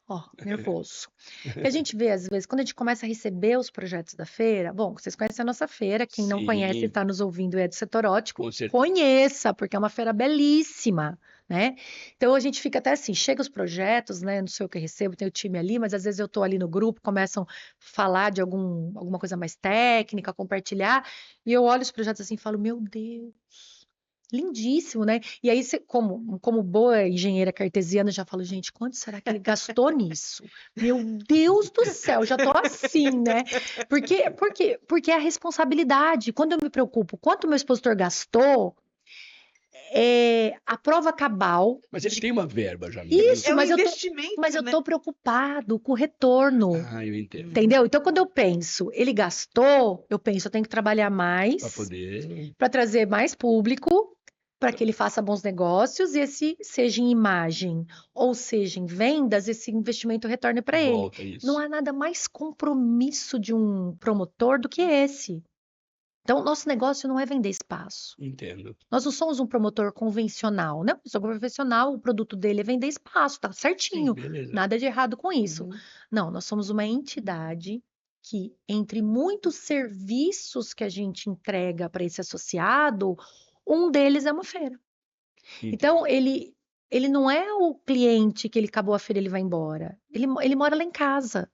Speaker 3: Ó, nervoso. Que a gente vê, às vezes, quando a gente começa a receber os projetos da feira, bom, vocês conhecem a nossa feira, quem não conhece e
Speaker 1: Sim,
Speaker 3: está nos ouvindo e é do setor ótico,
Speaker 1: com certeza.
Speaker 3: conheça, porque é uma feira belíssima, né? Então a gente fica até assim, chega os projetos, né? Não sei o que recebo, tem o time ali, mas às vezes eu estou ali no grupo, começam a falar de alguma coisa mais técnica, compartilhar, e eu olho os projetos assim e falo, meu Deus. Lindíssimo, né? E aí, como boa engenheira cartesiana, eu já falo, gente, quanto será que ele gastou nisso? Meu Deus do céu, já tô assim, né? Porque é a responsabilidade. Quando eu me preocupo quanto meu expositor gastou, a prova cabal.
Speaker 1: Mas ele tem uma verba já, não tem?
Speaker 3: Isso,
Speaker 2: É um
Speaker 3: mas
Speaker 2: investimento,
Speaker 3: eu
Speaker 2: né?
Speaker 3: tô preocupado com o retorno.
Speaker 1: Ah, eu entendo.
Speaker 3: Entendeu? Então, quando eu penso, ele gastou, eu penso, eu tenho que trabalhar
Speaker 1: Para
Speaker 3: mais
Speaker 1: poder.
Speaker 3: para trazer mais público, para que ele faça bons negócios e esse seja em imagem ou seja em vendas, esse investimento retorne para ele.
Speaker 1: Volta
Speaker 3: Não
Speaker 1: isso.
Speaker 3: há nada mais compromisso de um promotor do que esse. Então, nosso negócio não é vender espaço.
Speaker 1: Entendo.
Speaker 3: Nós não somos um promotor convencional, né? O promotor convencional, o produto dele é vender espaço, tá certinho.
Speaker 1: Beleza.
Speaker 3: Nada de errado com isso.
Speaker 2: Uhum.
Speaker 3: Não, nós somos uma entidade que, entre muitos serviços que a gente entrega para esse associado, um deles é uma feira.
Speaker 1: Entendo.
Speaker 3: Então, ele não é o cliente que ele acabou a feira, ele vai embora. Ele mora lá em casa.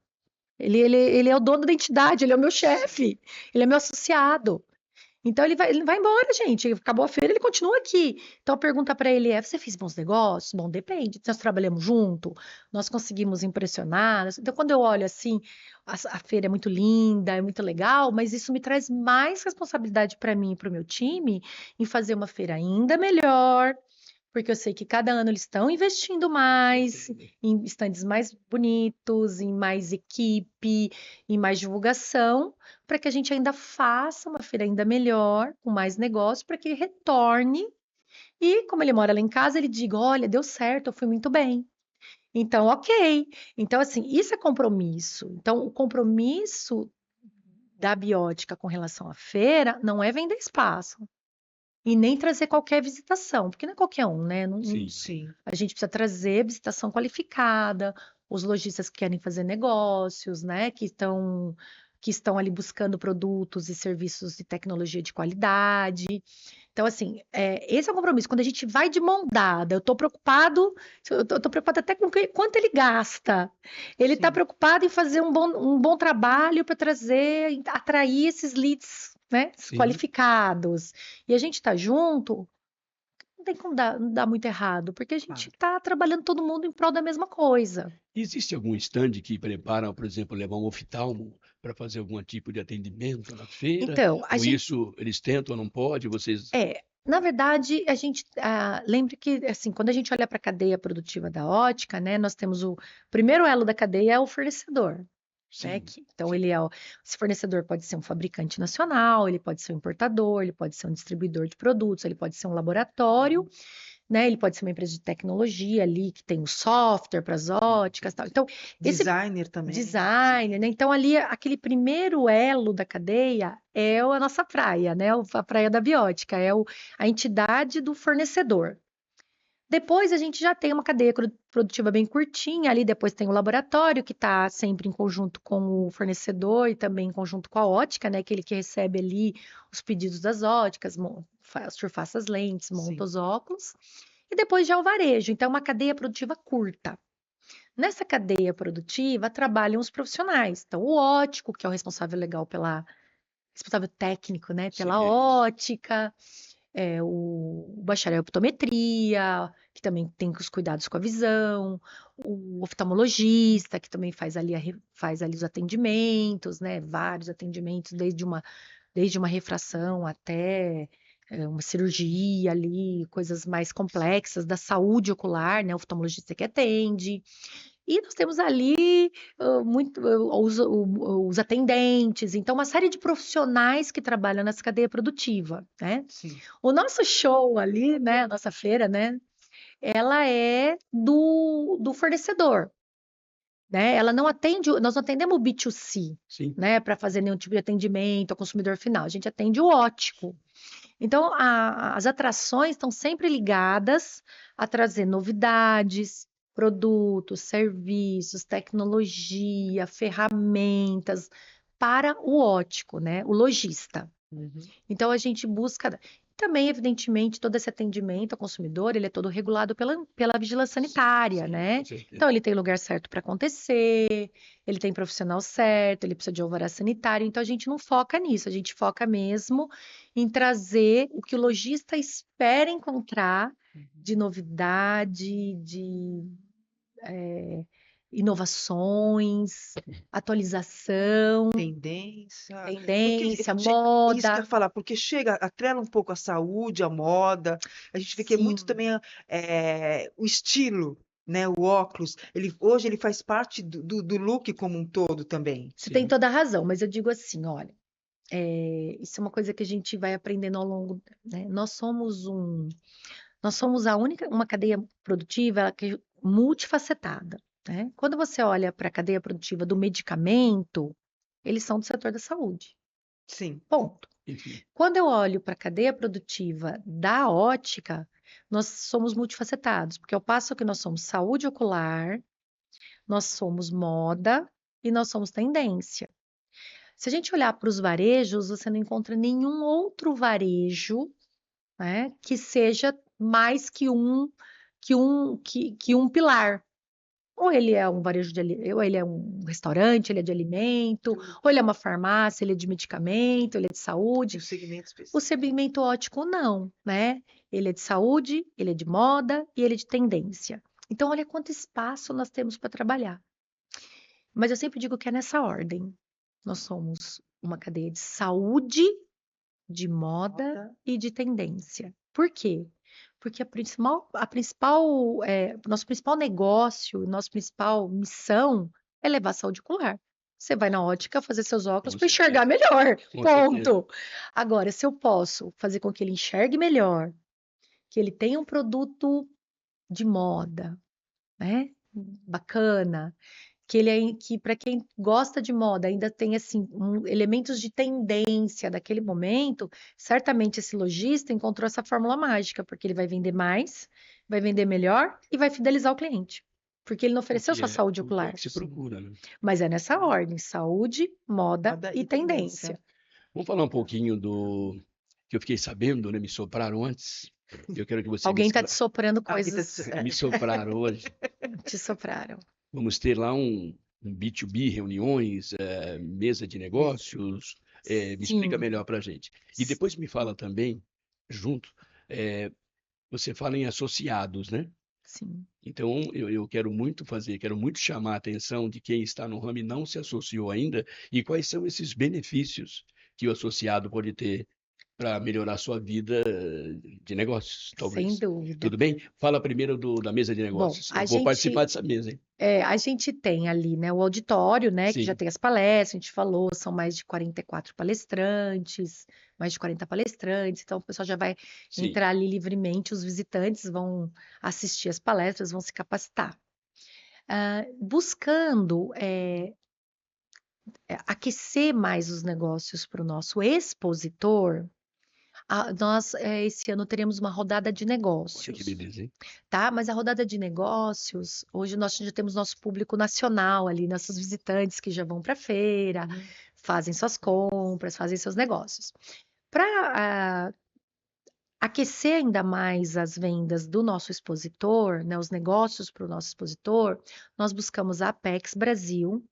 Speaker 3: Ele é o dono da entidade, ele é o meu chefe, ele é meu associado. Então ele vai embora, gente. Acabou a feira, ele continua aqui. Então a pergunta para ele é: você fez bons negócios? Bom, depende. Nós trabalhamos junto, nós conseguimos impressionar. Então, quando eu olho assim, a feira é muito linda, é muito legal, mas isso me traz mais responsabilidade para mim e para o meu time em fazer uma feira ainda melhor, porque eu sei que cada ano eles estão investindo mais
Speaker 1: Entendo.
Speaker 3: em estandes mais bonitos, em mais equipe, em mais divulgação, para que a gente ainda faça uma feira ainda melhor, com mais negócio, para que ele retorne e, como ele mora lá em casa, ele diga: olha, deu certo, eu fui muito bem. Então, ok. Então, assim, isso é compromisso. Então, o compromisso da Biótica com relação à feira não é vender espaço. E nem trazer qualquer visitação, porque não é qualquer um, né?
Speaker 1: Sim.
Speaker 2: Sim.
Speaker 3: A gente precisa trazer visitação qualificada, os lojistas que querem fazer negócios, né? Que estão ali buscando produtos e serviços de tecnologia de qualidade. Então, assim, esse é o compromisso. Quando a gente vai de mão dada, eu tô preocupado até com quanto ele gasta. Ele está
Speaker 2: Sim.
Speaker 3: preocupado em fazer um bom trabalho para atrair esses leads, né?
Speaker 1: Sim.
Speaker 3: Qualificados. E a gente está junto, não tem como dar muito errado, porque a gente está trabalhando todo mundo em prol da mesma coisa.
Speaker 1: Existe algum stand que prepara, por exemplo, levar um oftalmo para fazer algum tipo de atendimento na feira?
Speaker 3: Então,
Speaker 1: Ou isso eles tentam ou não pode? Vocês.
Speaker 3: na verdade, a gente lembra que, assim, quando a gente olha para a cadeia produtiva da ótica, né, nós temos o primeiro elo da cadeia é o fornecedor. Né?
Speaker 1: Sim.
Speaker 3: Então, esse fornecedor pode ser um fabricante nacional, ele pode ser um importador, ele pode ser um distribuidor de produtos, ele pode ser um laboratório, né? Ele pode ser uma empresa de tecnologia ali que tem o software para as óticas, tal. Então, esse
Speaker 2: Designer também.
Speaker 3: designer, né? Então, ali, aquele primeiro elo da cadeia é a nossa praia, né? A praia da biótica, a entidade do fornecedor. Depois a gente já tem uma cadeia produtiva bem curtinha ali, depois tem o laboratório que está sempre em conjunto com o fornecedor e também em conjunto com a ótica, né? Aquele que recebe ali os pedidos das óticas, surfaça as lentes, monta os óculos. E depois já é o varejo, então é uma cadeia produtiva curta. Nessa cadeia produtiva trabalham os profissionais. Então, o ótico, que é o responsável legal responsável técnico, né? Pela
Speaker 1: Sim.
Speaker 3: ótica, o bacharel em optometria, que também tem os cuidados com a visão, o oftalmologista, que também faz ali os atendimentos, né? Vários atendimentos, desde uma refração até uma cirurgia ali, coisas mais complexas da saúde ocular, né? O oftalmologista que atende. E nós temos ali os atendentes, então uma série de profissionais que trabalham nessa cadeia produtiva, né?
Speaker 2: Sim.
Speaker 3: O nosso show ali, né, a nossa feira, né, ela é do fornecedor, né? Ela não atende, nós não atendemos o B2C,
Speaker 1: Sim.
Speaker 3: né, para fazer nenhum tipo de atendimento ao consumidor final. A gente atende o ótico. Então, as atrações estão sempre ligadas a trazer novidades, produtos, serviços, tecnologia, ferramentas para o ótico, né? O lojista. Então a gente busca também, evidentemente, todo esse atendimento ao consumidor, ele é todo regulado pela vigilância sanitária,
Speaker 1: Sim,
Speaker 3: né?
Speaker 1: com certeza.
Speaker 3: Então ele tem lugar certo para acontecer, ele tem profissional certo, ele precisa de alvará sanitário. Então a gente não foca nisso, a gente foca mesmo em trazer o que o lojista espera encontrar de novidade, de inovações, atualização,
Speaker 2: Tendência. Porque
Speaker 3: tendência,
Speaker 2: isso que eu
Speaker 3: moda.
Speaker 2: ia falar, porque chega, atrela um pouco a saúde, a moda. A gente vê que é muito
Speaker 3: Sim,
Speaker 2: também o estilo, né? O óculos. Hoje ele faz parte do look como um todo também.
Speaker 3: você tem
Speaker 1: Sim.
Speaker 3: toda a razão, mas eu digo assim, olha, isso é uma coisa que a gente vai aprendendo ao longo, né? Nós somos uma cadeia produtiva que é multifacetada, né? Quando você olha para a cadeia produtiva do medicamento, eles são do setor da saúde.
Speaker 2: Sim.
Speaker 3: Ponto.
Speaker 1: Enfim.
Speaker 3: Quando eu olho para a cadeia produtiva da ótica, nós somos multifacetados, porque ao passo que nós somos saúde ocular, nós somos moda e nós somos tendência. Se a gente olhar para os varejos, você não encontra nenhum outro varejo, né, que seja mais que um pilar. Ou ele é um varejo ou ele é um restaurante, ele é de alimento, ou ele é uma farmácia, ele é de medicamento, ele é de saúde.
Speaker 2: Tem um segmento
Speaker 3: O
Speaker 2: específico.
Speaker 3: segmento ótico não, né? Ele é de saúde, ele é de moda e ele é de tendência. Então, olha quanto espaço nós temos para trabalhar. Mas eu sempre digo que é nessa ordem. Nós somos uma cadeia de saúde, de moda
Speaker 2: Moda.
Speaker 3: e de tendência. Por quê? Porque nosso principal negócio, nossa principal missão é levar a saúde ocular. Você vai na ótica fazer seus óculos
Speaker 1: Com
Speaker 3: para enxergar
Speaker 1: certeza.
Speaker 3: melhor.
Speaker 1: Com certeza.
Speaker 3: Ponto. Agora, se eu posso fazer com que ele enxergue melhor, que ele tenha um produto de moda, né? Bacana, que para quem gosta de moda ainda tem assim elementos de tendência daquele momento, certamente esse lojista encontrou essa fórmula mágica, porque ele vai vender mais, vai vender melhor e vai fidelizar o cliente, porque ele não ofereceu só saúde
Speaker 1: O que é
Speaker 3: ocular,
Speaker 1: que se procura, né?
Speaker 3: mas é nessa ordem: saúde, moda
Speaker 2: Moda
Speaker 3: e
Speaker 2: e tendência.
Speaker 3: tendência.
Speaker 1: Vamos falar um pouquinho do que eu fiquei sabendo, né? Me sopraram antes. Eu quero que você me
Speaker 3: Alguém está te
Speaker 1: esclareça.
Speaker 3: soprando
Speaker 2: A Rita,
Speaker 3: coisas,
Speaker 1: Me sopraram hoje.
Speaker 3: te sopraram.
Speaker 1: Vamos ter lá um B2B, reuniões, mesa de negócios. Me explica
Speaker 3: Sim,
Speaker 1: melhor para a gente. E depois me fala também, junto, você fala em associados, né?
Speaker 3: sim.
Speaker 1: Então, eu quero muito chamar a atenção de quem está no ramo e não se associou ainda, e quais são esses benefícios que o associado pode ter para melhorar a sua vida de negócios,
Speaker 3: Sem
Speaker 1: talvez.
Speaker 3: dúvida.
Speaker 1: Tudo bem? Fala primeiro da mesa de
Speaker 3: Bom,
Speaker 1: negócios. Eu vou participar dessa mesa, hein?
Speaker 3: a gente tem ali, né, o auditório, né, que já
Speaker 1: Sim,
Speaker 3: tem as palestras, a gente falou, são mais de 44 palestrantes, mais de 40 palestrantes, então o pessoal já vai
Speaker 1: sim.
Speaker 3: entrar ali livremente, os visitantes vão assistir as palestras, vão se capacitar. Buscando aquecer mais os negócios para o nosso expositor, nós esse ano teremos uma rodada de
Speaker 1: Olha que
Speaker 3: negócios.
Speaker 1: beleza, hein?
Speaker 3: Tá? Mas a rodada de negócios, hoje nós já temos nosso público nacional ali, nossos visitantes que já vão para a feira, fazem suas compras, fazem seus negócios. Para aquecer ainda mais as vendas do nosso expositor, né, os negócios para o nosso expositor, nós buscamos a Apex Brasil,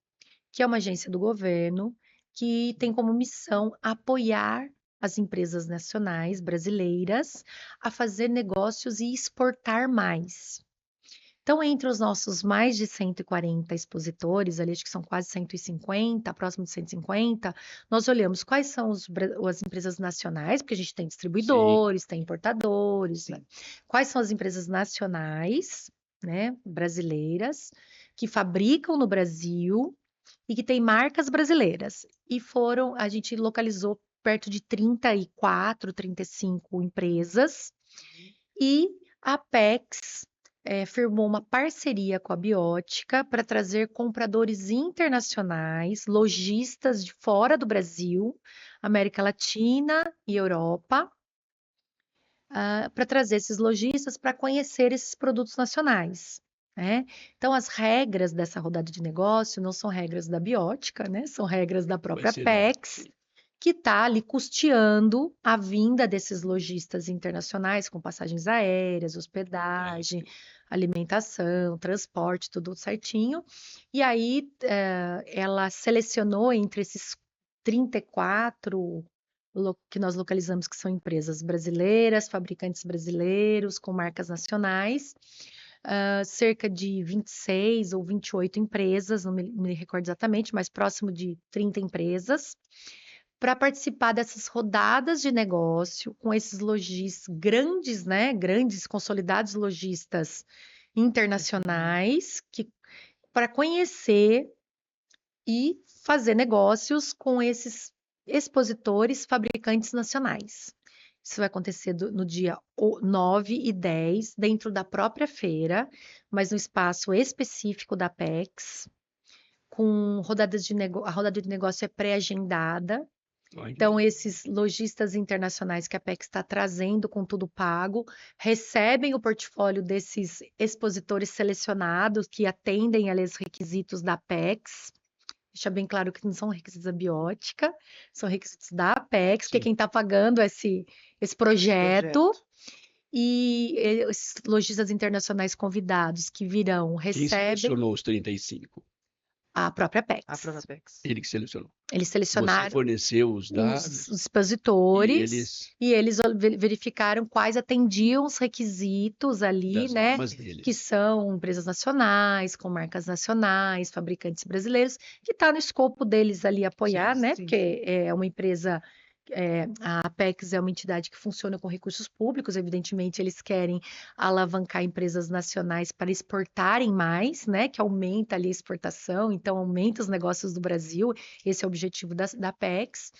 Speaker 3: que é uma agência do governo que tem como missão apoiar as empresas nacionais brasileiras a fazer negócios e exportar mais. Então, entre os nossos mais de 140 expositores, ali acho que são quase 150, próximo de 150, nós olhamos quais são as empresas nacionais, porque a gente tem
Speaker 1: Sim,
Speaker 3: distribuidores, tem importadores, né?
Speaker 2: Sim.
Speaker 3: Quais são as empresas nacionais, né, brasileiras, que fabricam no Brasil e que têm marcas brasileiras. A gente localizou perto de 34, 35 empresas e a Apex firmou uma parceria com a Biótica para trazer compradores internacionais, lojistas de fora do Brasil, América Latina e Europa, para trazer esses lojistas para conhecer esses produtos nacionais. né? Então, as regras dessa rodada de negócio não são regras da Biótica, né? São regras da
Speaker 1: Vai
Speaker 3: própria
Speaker 1: ser da.
Speaker 3: PEX,
Speaker 1: Sim.
Speaker 3: que está ali custeando a vinda desses lojistas internacionais com passagens aéreas, hospedagem,
Speaker 1: Certo.
Speaker 3: alimentação, transporte, tudo certinho. E aí ela selecionou entre esses 34 que nós localizamos que são empresas brasileiras, fabricantes brasileiros com marcas nacionais, cerca de 26 ou 28 empresas, não me recordo exatamente, mas próximo de 30 empresas, para participar dessas rodadas de negócio com esses lojistas grandes, né? Grandes, consolidados lojistas internacionais, que para conhecer e fazer negócios com esses expositores, fabricantes nacionais. Isso vai acontecer no dia 9 e 10, dentro da própria feira, mas no espaço específico da PEX, com rodadas de negócio. A rodada de negócio é pré-agendada.
Speaker 1: Olha que
Speaker 3: Então,
Speaker 1: legal.
Speaker 3: esses lojistas internacionais que a PEX está trazendo com tudo pago, recebem o portfólio desses expositores selecionados que atendem ali os requisitos da PEX. Deixa bem claro que não são requisitos da Biótica, são requisitos da PEX, que é
Speaker 1: Sim.
Speaker 3: quem está pagando esse projeto.
Speaker 2: Projeto.
Speaker 3: E esses lojistas internacionais convidados que virão
Speaker 1: Quem
Speaker 3: recebem
Speaker 1: selecionou os 35?
Speaker 3: a própria
Speaker 2: A
Speaker 3: PEX.
Speaker 2: própria PEX.
Speaker 1: Ele que selecionou.
Speaker 3: Eles
Speaker 1: Você
Speaker 3: selecionaram
Speaker 1: forneceu os
Speaker 3: os
Speaker 1: dados e
Speaker 3: expositores
Speaker 1: eles,
Speaker 3: e eles verificaram quais atendiam os requisitos ali,
Speaker 1: das
Speaker 3: né?
Speaker 1: normas
Speaker 3: Que
Speaker 1: deles.
Speaker 3: são empresas nacionais, com marcas nacionais, fabricantes brasileiros, que está no escopo deles ali apoiar,
Speaker 1: Sim.
Speaker 3: né?
Speaker 2: Sim.
Speaker 3: Porque é uma empresa. A Apex é uma entidade que funciona com recursos públicos, evidentemente, eles querem alavancar empresas nacionais para exportarem mais, né? Que aumenta ali a exportação, então aumenta os negócios do Brasil, esse é o objetivo da Apex.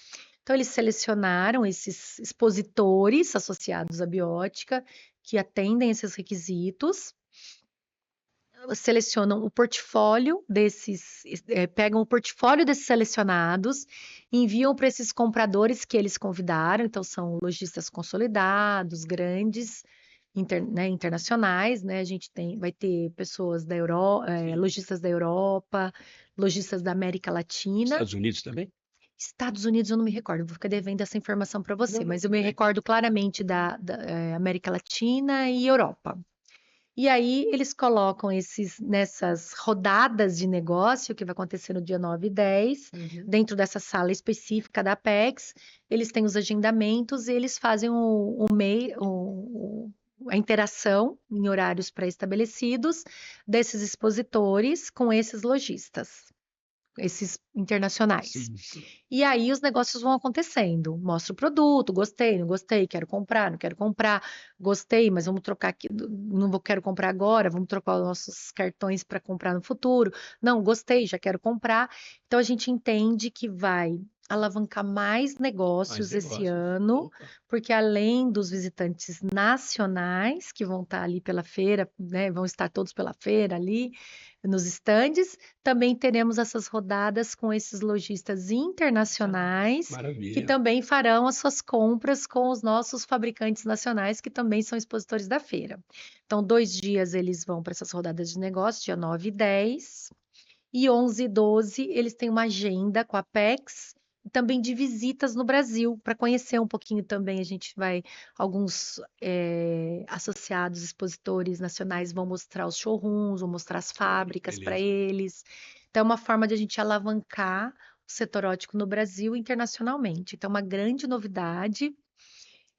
Speaker 3: Então, eles selecionaram esses expositores associados à Biótica que atendem esses requisitos, selecionam o portfólio desses, pegam o portfólio desses selecionados, enviam para esses compradores que eles convidaram, então são lojistas consolidados, grandes, né, internacionais, né? A gente vai ter pessoas da Europa,
Speaker 1: Sim.
Speaker 3: lojistas da Europa, lojistas da América Latina.
Speaker 1: Estados Unidos também?
Speaker 3: Estados Unidos eu não me recordo, vou ficar devendo essa informação para você,
Speaker 2: Não,
Speaker 3: mas eu
Speaker 2: tudo
Speaker 3: me
Speaker 2: bem.
Speaker 3: recordo claramente da América Latina e Europa. E aí eles colocam nessas rodadas de negócio que vai acontecer no dia 9 e 10,
Speaker 2: Uhum.
Speaker 3: dentro dessa sala específica da Apex, eles têm os agendamentos e eles fazem a interação em horários pré-estabelecidos desses expositores com esses lojistas, esses internacionais.
Speaker 1: Sim.
Speaker 3: E aí os negócios vão acontecendo. Mostra o produto, gostei, não gostei, quero comprar, não quero comprar, gostei, mas vamos trocar aqui, quero comprar agora, vamos trocar os nossos cartões para comprar no futuro. Não, gostei, já quero comprar. Então a gente entende que vai alavancar mais
Speaker 1: Mais
Speaker 3: negócios esse
Speaker 1: negócios.
Speaker 3: ano,
Speaker 1: Opa.
Speaker 3: porque além dos visitantes nacionais que vão estar ali pela feira, né, vão estar todos pela feira ali nos estandes, também teremos essas rodadas com esses lojistas internacionais que
Speaker 1: Maravilha.
Speaker 3: também farão as suas compras com os nossos fabricantes nacionais, que também são expositores da feira. Então, 2 dias eles vão para essas rodadas de negócio, dia 9 e 10, e 11 e 12 eles têm uma agenda com a PEX, e também de visitas no Brasil, para conhecer um pouquinho também. A gente vai, alguns associados, expositores nacionais vão mostrar os showrooms, vão mostrar as fábricas para
Speaker 1: Beleza.
Speaker 3: eles. Então, é uma forma de a gente alavancar o setor óptico no Brasil e internacionalmente. Então, uma grande novidade.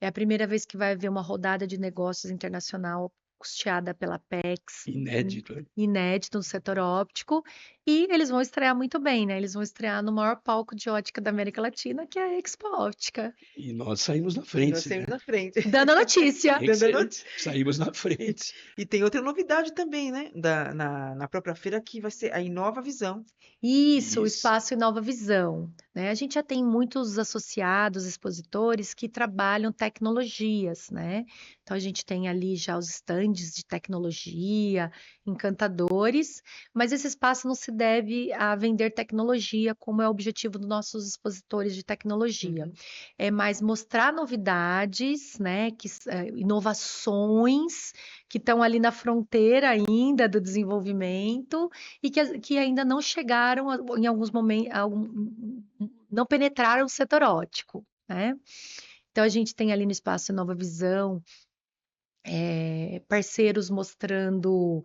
Speaker 3: É a primeira vez que vai haver uma rodada de negócios internacional custeada pela PEX,
Speaker 1: Inédito, né?
Speaker 3: inédito no setor óptico, e eles vão estrear muito bem, né? Eles vão estrear no maior palco de ótica da América Latina, que é a Expo Óptica.
Speaker 1: E nós saímos na
Speaker 2: Nós
Speaker 1: frente,
Speaker 2: saímos
Speaker 1: né?
Speaker 2: na frente.
Speaker 3: Dando a notícia.
Speaker 1: Tem que
Speaker 2: Dando a
Speaker 1: ser.
Speaker 2: notícia.
Speaker 1: Saímos na frente.
Speaker 2: E tem outra novidade também, né? Na própria feira, que vai ser a Inova Visão.
Speaker 3: Isso, o
Speaker 1: Isso.
Speaker 3: espaço Inova Visão, né? A gente já tem muitos associados, expositores que trabalham tecnologias, né? Então a gente tem ali já os estandes grandes de tecnologia, encantadores, mas esse espaço não se deve a vender tecnologia, como é o objetivo dos nossos expositores de tecnologia. É mais mostrar novidades, né, inovações que estão ali na fronteira ainda do desenvolvimento e que ainda não chegaram em alguns momentos, não penetraram o setor óptico, né? Então a gente tem ali no espaço Nova Visão parceiros mostrando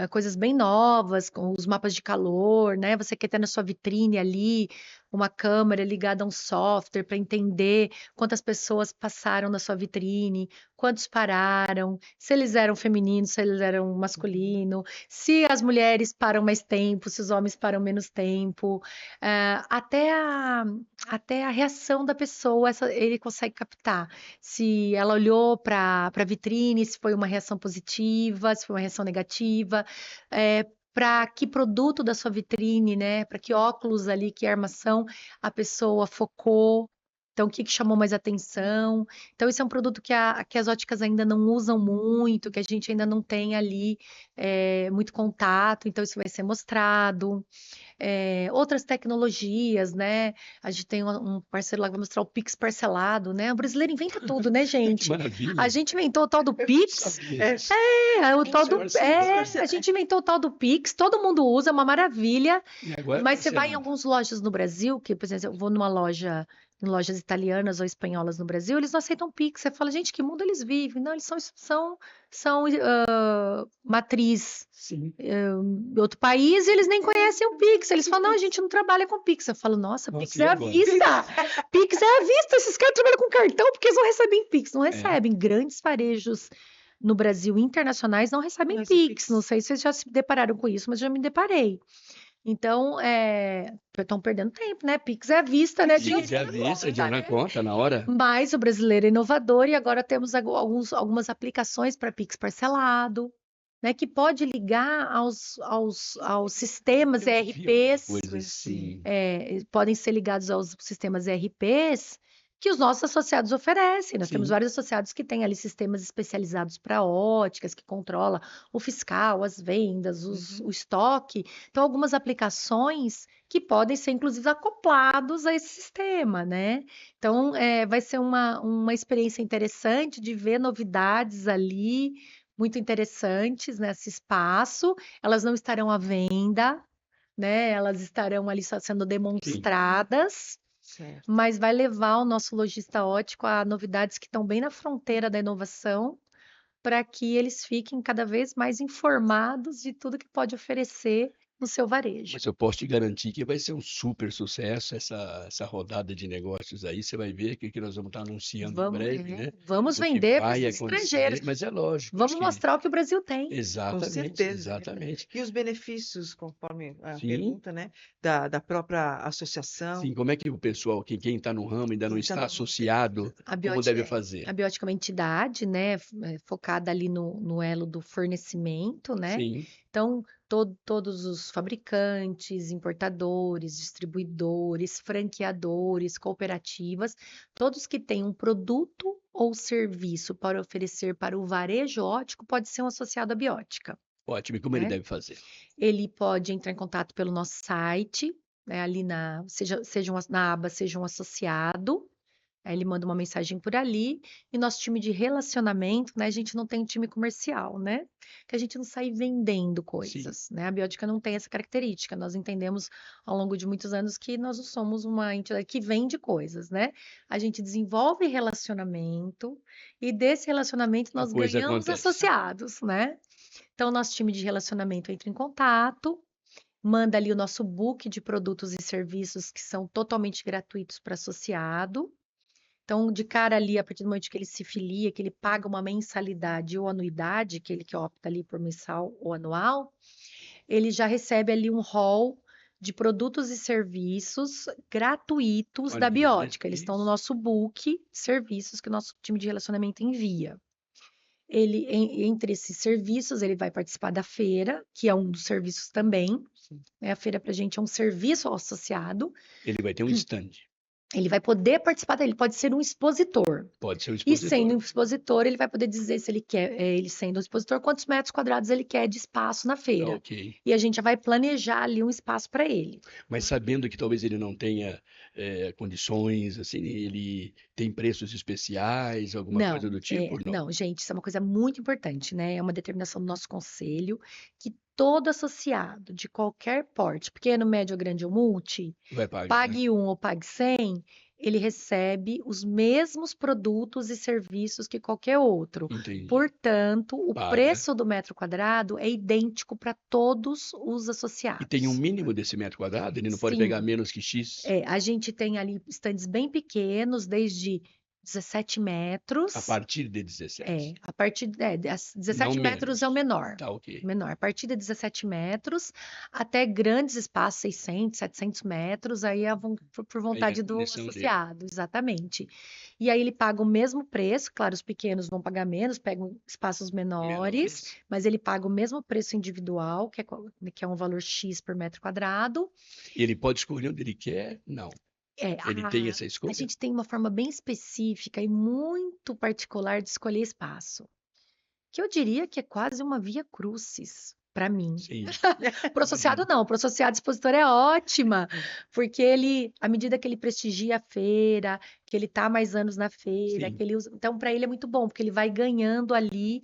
Speaker 3: coisas bem novas, com os mapas de calor, né? Você quer ter na sua vitrine ali uma câmera ligada a um software para entender quantas pessoas passaram na sua vitrine, quantos pararam, se eles eram femininos, se eles eram masculino, se as mulheres param mais tempo, se os homens param menos tempo, até a reação da pessoa, ele consegue captar. Se ela olhou para a vitrine, se foi uma reação positiva, se foi uma reação negativa, para que produto da sua vitrine, né? Para que óculos ali, que armação a pessoa focou. Então, o que chamou mais atenção? Então, isso é um produto que as óticas ainda não usam muito, que a gente ainda não tem ali muito contato, então isso vai ser mostrado. Outras tecnologias, né? A gente tem um parceiro lá que vai mostrar o Pix parcelado, né? O brasileiro inventa tudo, né,
Speaker 1: Que
Speaker 3: gente?
Speaker 1: maravilha.
Speaker 3: A gente inventou o tal do Pix.
Speaker 1: Sabia.
Speaker 3: O tal do,
Speaker 1: Parcelado.
Speaker 3: a gente inventou o tal do Pix, todo mundo usa, é uma maravilha.
Speaker 1: E agora é
Speaker 3: Mas você vai em
Speaker 1: parcelado.
Speaker 3: algumas lojas no Brasil, que, por exemplo, eu vou em lojas italianas ou espanholas no Brasil, eles não aceitam Pix. Você fala, gente, que mundo eles vivem? Não, eles são matriz
Speaker 1: Sim.
Speaker 3: de outro país e eles nem conhecem o Pix. Eles falam, não, a gente não trabalha com Pix. Eu falo, nossa, Pix
Speaker 1: Nossa,
Speaker 3: é
Speaker 1: e
Speaker 3: à
Speaker 1: agora?
Speaker 3: vista. Pix é à vista. Esses caras trabalham com cartão porque eles não recebem Pix. Não recebem. Grandes varejos no Brasil internacionais não recebem
Speaker 2: Não, esse
Speaker 3: Pix.
Speaker 2: Pix.
Speaker 3: Não sei se vocês já se depararam com isso, mas já me deparei. Então, estão perdendo tempo, né? Pix é à vista, né?
Speaker 1: Pix é à vista, dinheiro na conta, na hora.
Speaker 3: Mas o brasileiro é inovador e agora temos algumas aplicações para Pix parcelado, né? Que pode ligar aos sistemas
Speaker 1: Eu vi alguma
Speaker 3: ERPs,
Speaker 1: coisa assim.
Speaker 3: podem ser ligados aos sistemas ERPs que os nossos associados oferecem. Nós temos
Speaker 1: Sim.
Speaker 3: vários associados que têm ali sistemas especializados para óticas, que controla o fiscal, as vendas, o estoque. Então, algumas aplicações que podem ser, inclusive, acoplados a esse sistema, né? Então, vai ser uma experiência interessante de ver novidades ali, muito interessantes nesse espaço. Elas não estarão à venda, né? Elas estarão ali só sendo
Speaker 1: Sim.
Speaker 3: demonstradas,
Speaker 2: Certo.
Speaker 3: mas vai levar o nosso lojista óptico a novidades que estão bem na fronteira da inovação, para que eles fiquem cada vez mais informados de tudo que pode oferecer no seu varejo.
Speaker 1: Mas eu posso te garantir que vai ser um super sucesso essa rodada de negócios aí. Você vai ver que nós vamos estar anunciando em breve, né?
Speaker 3: Vamos
Speaker 1: O que
Speaker 3: vender para os
Speaker 1: vai acontecer,
Speaker 3: estrangeiros.
Speaker 1: mas é lógico.
Speaker 3: Vamos
Speaker 1: Acho que
Speaker 3: mostrar o que o Brasil tem.
Speaker 2: Com
Speaker 1: exatamente,
Speaker 2: certeza.
Speaker 1: exatamente.
Speaker 2: E os benefícios, conforme a
Speaker 1: Sim,
Speaker 2: pergunta, né? Da própria associação.
Speaker 1: sim. Como é que o pessoal, quem está no ramo ainda não
Speaker 2: Quem
Speaker 1: está
Speaker 2: tá no-
Speaker 1: associado,
Speaker 3: A
Speaker 1: como
Speaker 3: Biótica,
Speaker 1: deve fazer?
Speaker 3: a Biótica é uma entidade, né, focada ali no elo do fornecimento, né?
Speaker 1: Sim,
Speaker 3: Então, todos os fabricantes, importadores, distribuidores, franqueadores, cooperativas, todos que têm um produto ou serviço para oferecer para o varejo óptico, pode ser um associado à Biótica,
Speaker 1: ótimo. E como ele
Speaker 3: né?
Speaker 1: deve fazer?
Speaker 3: Ele pode entrar em contato pelo nosso site, né, ali na aba Seja um Associado. Aí ele manda uma mensagem por ali, e nosso time de relacionamento, né? A gente não tem um time comercial, né? Que a gente não sai vendendo
Speaker 1: Sim,
Speaker 3: coisas, né? A Biótica não tem essa característica. Nós entendemos ao longo de muitos anos que nós não somos uma entidade que vende coisas, né? A gente desenvolve relacionamento, e desse relacionamento
Speaker 1: a
Speaker 3: nós
Speaker 1: coisa
Speaker 3: ganhamos
Speaker 1: acontece.
Speaker 3: associados, né? Então, nosso time de relacionamento entra em contato, manda ali o nosso book de produtos e serviços que são totalmente gratuitos para associado. Então, de cara ali, a partir do momento que ele se filia, que ele paga uma mensalidade ou anuidade, que ele que opta ali por mensal ou anual, ele já recebe ali um rol de produtos e serviços gratuitos
Speaker 1: Olha
Speaker 3: da
Speaker 1: que beleza.
Speaker 3: Biótica. Eles estão no nosso book, serviços que o nosso time de relacionamento envia. Entre esses serviços, ele vai participar da feira, que é um dos serviços também.
Speaker 2: Sim.
Speaker 3: A feira para a gente é um serviço associado.
Speaker 1: Ele vai ter um stand.
Speaker 3: Ele vai poder participar dele, pode ser um expositor.
Speaker 1: Pode ser um
Speaker 3: E sendo um
Speaker 1: expositor.
Speaker 3: expositor, ele vai poder dizer se ele quer, ele sendo um expositor, quantos metros quadrados ele quer de espaço na feira.
Speaker 1: Ok.
Speaker 3: E a gente já vai planejar ali um espaço para ele.
Speaker 1: Mas sabendo que talvez ele não tenha condições, assim, ele tem preços especiais, alguma coisa do tipo, não?
Speaker 3: Não, gente, isso é uma coisa muito importante, né? É uma determinação do nosso conselho que todo associado de qualquer porte, pequeno, médio, grande ou multi,
Speaker 1: Vai pagar, né?
Speaker 3: pague 1 ou pague 100, ele recebe os mesmos produtos e serviços que qualquer outro.
Speaker 1: Entendi.
Speaker 3: Portanto, o
Speaker 1: Paga.
Speaker 3: preço do metro quadrado é idêntico para todos os
Speaker 1: E tem um
Speaker 3: associados.
Speaker 1: mínimo desse metro quadrado? Ele não pode pegar
Speaker 3: Sim,
Speaker 1: menos que X?
Speaker 3: a gente tem ali estandes bem pequenos, desde 17
Speaker 1: A
Speaker 3: metros.
Speaker 1: partir de 17.
Speaker 3: A partir de
Speaker 1: Não
Speaker 3: 17 metros é o
Speaker 1: menos.
Speaker 3: menor.
Speaker 1: Tá, ok.
Speaker 3: Menor. A partir de 17 metros até grandes espaços, 600, 700 metros, aí é por
Speaker 1: Aí é a
Speaker 3: vontade do
Speaker 1: condição dele.
Speaker 3: associado, exatamente. E aí ele paga o mesmo preço, claro, os pequenos vão pagar menos, pegam espaços menores,
Speaker 1: Menores.
Speaker 3: mas ele paga o mesmo preço individual, que é um valor X por metro quadrado.
Speaker 1: E ele pode escolher onde ele quer? Não. Ele tem essa
Speaker 3: A
Speaker 1: escolha?
Speaker 3: gente tem uma forma bem específica e muito particular de escolher espaço, que eu diria que é quase uma via crucis para mim.
Speaker 1: Sim.
Speaker 3: Pro associado não, pro associado expositor é ótima, porque ele, à medida que ele prestigia a feira, que ele tá mais anos na feira,
Speaker 1: Sim.
Speaker 3: que ele usa, então para ele é muito bom, porque ele vai ganhando ali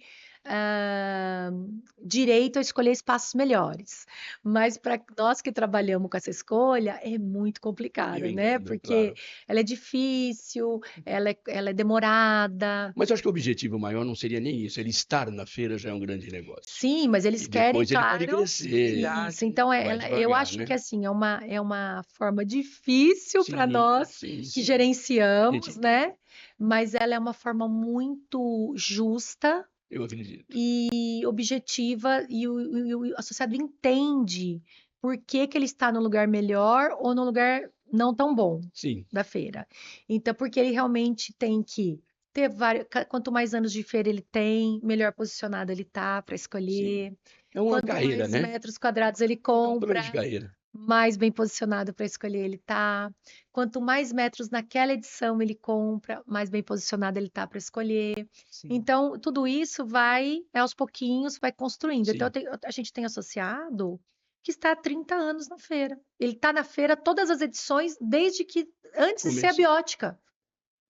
Speaker 3: direito a escolher espaços melhores. Mas para nós que trabalhamos com essa escolha, é muito
Speaker 1: Eu
Speaker 3: complicada, né?
Speaker 1: entendo,
Speaker 3: Porque
Speaker 1: claro.
Speaker 3: ela é difícil, ela é demorada.
Speaker 1: Mas eu acho que o objetivo maior não seria nem isso. Ele estar na feira já é um grande negócio.
Speaker 3: Sim, mas eles
Speaker 1: E
Speaker 3: querem,
Speaker 1: depois ele pode
Speaker 3: claro,
Speaker 1: crescer,
Speaker 3: isso. Então,
Speaker 1: vai
Speaker 3: eu
Speaker 1: devagar,
Speaker 3: acho que
Speaker 1: né?
Speaker 3: assim, é uma forma difícil para
Speaker 1: Sim,
Speaker 3: nós
Speaker 1: sim,
Speaker 3: que
Speaker 1: sim.
Speaker 3: gerenciamos,
Speaker 1: Gente,
Speaker 3: né? Mas ela é uma forma muito justa
Speaker 1: eu acredito.
Speaker 3: e objetiva, e o associado entende por que que ele está no lugar melhor ou no lugar não tão bom
Speaker 1: Sim,
Speaker 3: da feira. Então, porque ele realmente tem que ter vários. Quanto mais anos de feira ele tem, melhor posicionado ele tá para
Speaker 1: sim.
Speaker 3: escolher.
Speaker 1: É uma
Speaker 3: Quanto
Speaker 1: carreira,
Speaker 3: mais
Speaker 1: né?
Speaker 3: metros quadrados ele
Speaker 1: É um plano de
Speaker 3: compra,
Speaker 1: carreira.
Speaker 3: mais bem posicionado para escolher ele tá. Quanto mais metros naquela edição ele compra, mais bem posicionado ele tá para escolher.
Speaker 2: Sim.
Speaker 3: Então, tudo isso vai, aos pouquinhos, vai construindo. Então,
Speaker 1: Sim.
Speaker 3: a gente tem associado que está há 30 anos na feira. Ele está na feira todas as edições, desde que, antes de ser a
Speaker 1: Começo.
Speaker 3: biótica.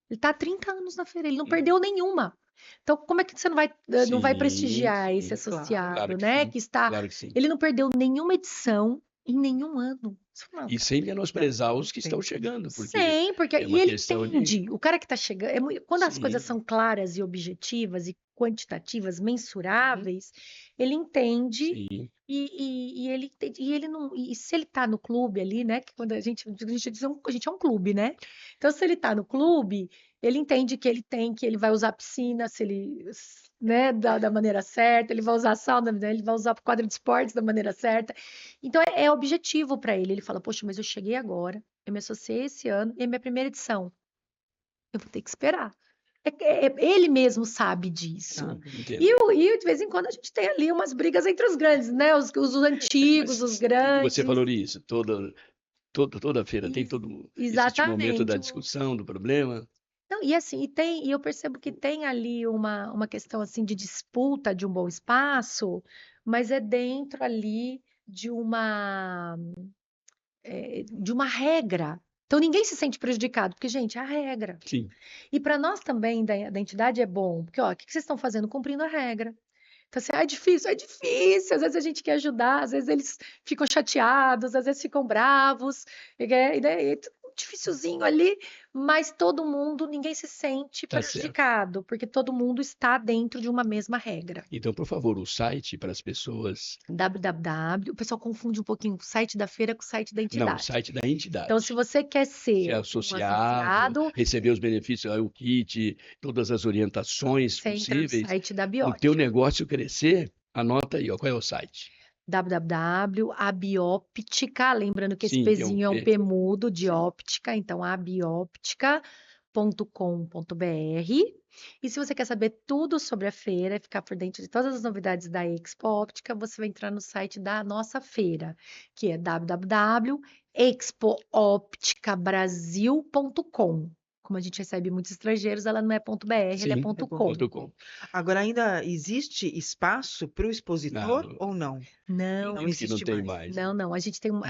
Speaker 3: Ele está há 30 anos na feira, ele não
Speaker 1: Hum.
Speaker 3: perdeu nenhuma. Então, como é que você não vai
Speaker 1: Sim,
Speaker 3: prestigiar esse
Speaker 1: sim.
Speaker 3: associado,
Speaker 1: Claro que
Speaker 3: né?
Speaker 1: sim.
Speaker 3: Que está,
Speaker 1: Claro que sim.
Speaker 3: ele não perdeu nenhuma edição em nenhum ano. Você fala,
Speaker 1: E sem menosprezar os que estão
Speaker 2: Sim.
Speaker 1: chegando, porque
Speaker 3: sim, porque
Speaker 1: é
Speaker 3: e
Speaker 1: uma
Speaker 3: ele
Speaker 1: questão de.
Speaker 3: entende. O cara que está chegando, quando as coisas
Speaker 1: Sim,
Speaker 3: são claras e objetivas e quantitativas, mensuráveis, ele entende
Speaker 1: sim.
Speaker 3: e ele não. E se ele está no clube ali, né? Que quando a gente diz a gente é um clube, né? Então, se ele está no clube, ele entende que ele vai usar a piscina, se ele, né, da maneira certa, ele vai usar a sauna, né, ele vai usar a quadra de esportes da maneira certa. Então, é objetivo para ele. Ele fala, poxa, mas eu cheguei agora, eu me associei esse ano, e é minha primeira edição. Eu vou ter que esperar. Ele mesmo sabe disso.
Speaker 2: Tá.
Speaker 1: Entendo.
Speaker 3: E de vez em quando a gente tem ali umas brigas entre os grandes, né? Os antigos, os
Speaker 1: Mas
Speaker 3: grandes.
Speaker 1: você falou isso, toda feira tem existe momento da
Speaker 3: Exatamente.
Speaker 1: discussão, do problema.
Speaker 3: Não, e assim, e eu percebo que tem ali uma questão assim de disputa de um bom espaço, mas é dentro ali de uma regra. Então ninguém se sente prejudicado, porque, gente, é a regra.
Speaker 1: Sim,
Speaker 3: E para nós também da entidade é bom, porque, ó, o que que vocês estão fazendo? Cumprindo a regra. Então, assim, é difícil, é difícil. Às vezes a gente quer ajudar, às vezes eles ficam chateados, às vezes ficam bravos, e daí, dificilzinho ali, mas todo mundo, ninguém se sente
Speaker 1: tá certo.
Speaker 3: prejudicado, porque todo mundo está dentro de uma mesma regra.
Speaker 1: Então, por favor, o site para as pessoas.
Speaker 3: O pessoal confunde um pouquinho o site da feira com o site da
Speaker 1: Não, o
Speaker 3: entidade.
Speaker 1: site da
Speaker 3: Então,
Speaker 1: entidade.
Speaker 3: se você quer
Speaker 1: Ser
Speaker 3: ser um
Speaker 1: associado,
Speaker 3: associado,
Speaker 1: receber os benefícios, o kit, todas as orientações
Speaker 3: você entra no
Speaker 1: possíveis,
Speaker 3: site da
Speaker 1: o
Speaker 3: Biótica.
Speaker 1: teu negócio crescer, anota aí, ó, qual é o site?
Speaker 3: www.abióptica, lembrando que esse
Speaker 1: Sim, tem um
Speaker 3: pezinho é um
Speaker 1: P.
Speaker 3: P mudo de
Speaker 1: Sim.
Speaker 3: óptica, então abióptica.com.br. E se você quer saber tudo sobre a feira, ficar por dentro de todas as novidades da Expo Óptica, você vai entrar no site da nossa feira, que é www.expoopticabrasil.com. Como a gente recebe muitos estrangeiros, ela não é .br, ela é
Speaker 1: Sim,
Speaker 2: É
Speaker 3: .com.
Speaker 1: .com.
Speaker 2: Agora, ainda existe espaço para o expositor
Speaker 1: Não,
Speaker 2: ou não?
Speaker 3: Não,
Speaker 2: Não
Speaker 1: acredito que não
Speaker 2: existe
Speaker 1: tem
Speaker 2: mais.
Speaker 1: mais, né?
Speaker 3: não. A gente
Speaker 1: Terminou.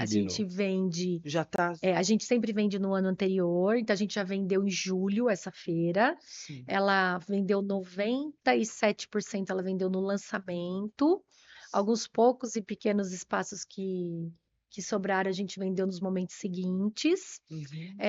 Speaker 3: vende.
Speaker 2: Já está.
Speaker 3: A gente sempre vende no ano anterior, então a gente já vendeu em julho essa feira.
Speaker 2: Sim.
Speaker 3: Ela vendeu 97%, ela vendeu no lançamento. Alguns poucos e pequenos espaços que sobraram, a gente vendeu nos momentos seguintes.
Speaker 2: Uhum.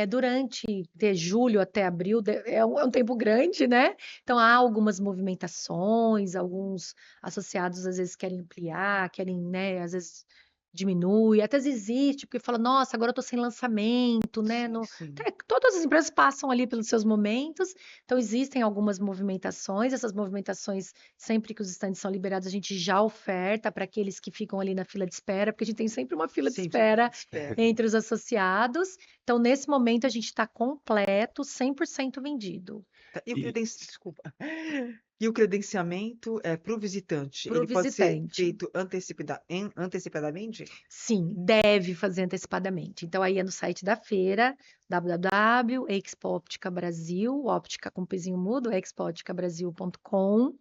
Speaker 3: Durante de julho até abril, é um tempo grande, né? Então há algumas movimentações, alguns associados às vezes querem ampliar, querem, né, às vezes diminui, até existe, porque fala, nossa, agora eu tô sem lançamento, né?
Speaker 2: Sim.
Speaker 3: Todas as empresas passam ali pelos seus momentos, então existem algumas movimentações, essas movimentações, sempre que os estandes são liberados, a gente já oferta para aqueles que ficam ali na fila de espera, porque a gente tem sempre uma fila de
Speaker 2: Sempre
Speaker 3: espera
Speaker 2: espera.
Speaker 3: entre os associados. Então, nesse momento, a gente está completo, 100% vendido.
Speaker 2: Tá, E o
Speaker 1: E,
Speaker 2: Desculpa. E o credenciamento é para o visitante?
Speaker 3: Para o
Speaker 2: Ele pode ser
Speaker 3: visitante.
Speaker 2: feito antecipadamente?
Speaker 3: Sim, deve fazer antecipadamente. Então, aí é no site da feira, www.expoopticabrasil, óptica com pezinho mudo, expoopticabrasil.com,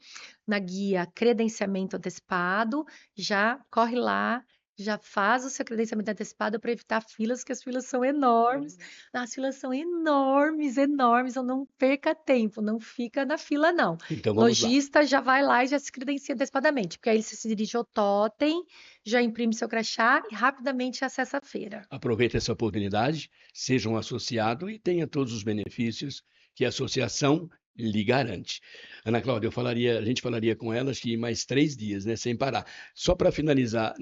Speaker 3: na guia credenciamento antecipado, já corre lá, já faz o seu credenciamento antecipado para evitar filas, que as filas são enormes. As filas são enormes, enormes, então não perca tempo, não fica na fila, não.
Speaker 1: então vamos lá.
Speaker 3: Lojista já vai lá e já se credencia antecipadamente, porque aí você se dirige ao totem, já imprime seu crachá e rapidamente acessa a feira.
Speaker 1: Aproveite essa oportunidade, seja um associado e tenha todos os benefícios que a associação lhe garante. Ana Cláudia, a gente falaria com ela acho que mais 3 dias, né, sem parar. Só para finalizar,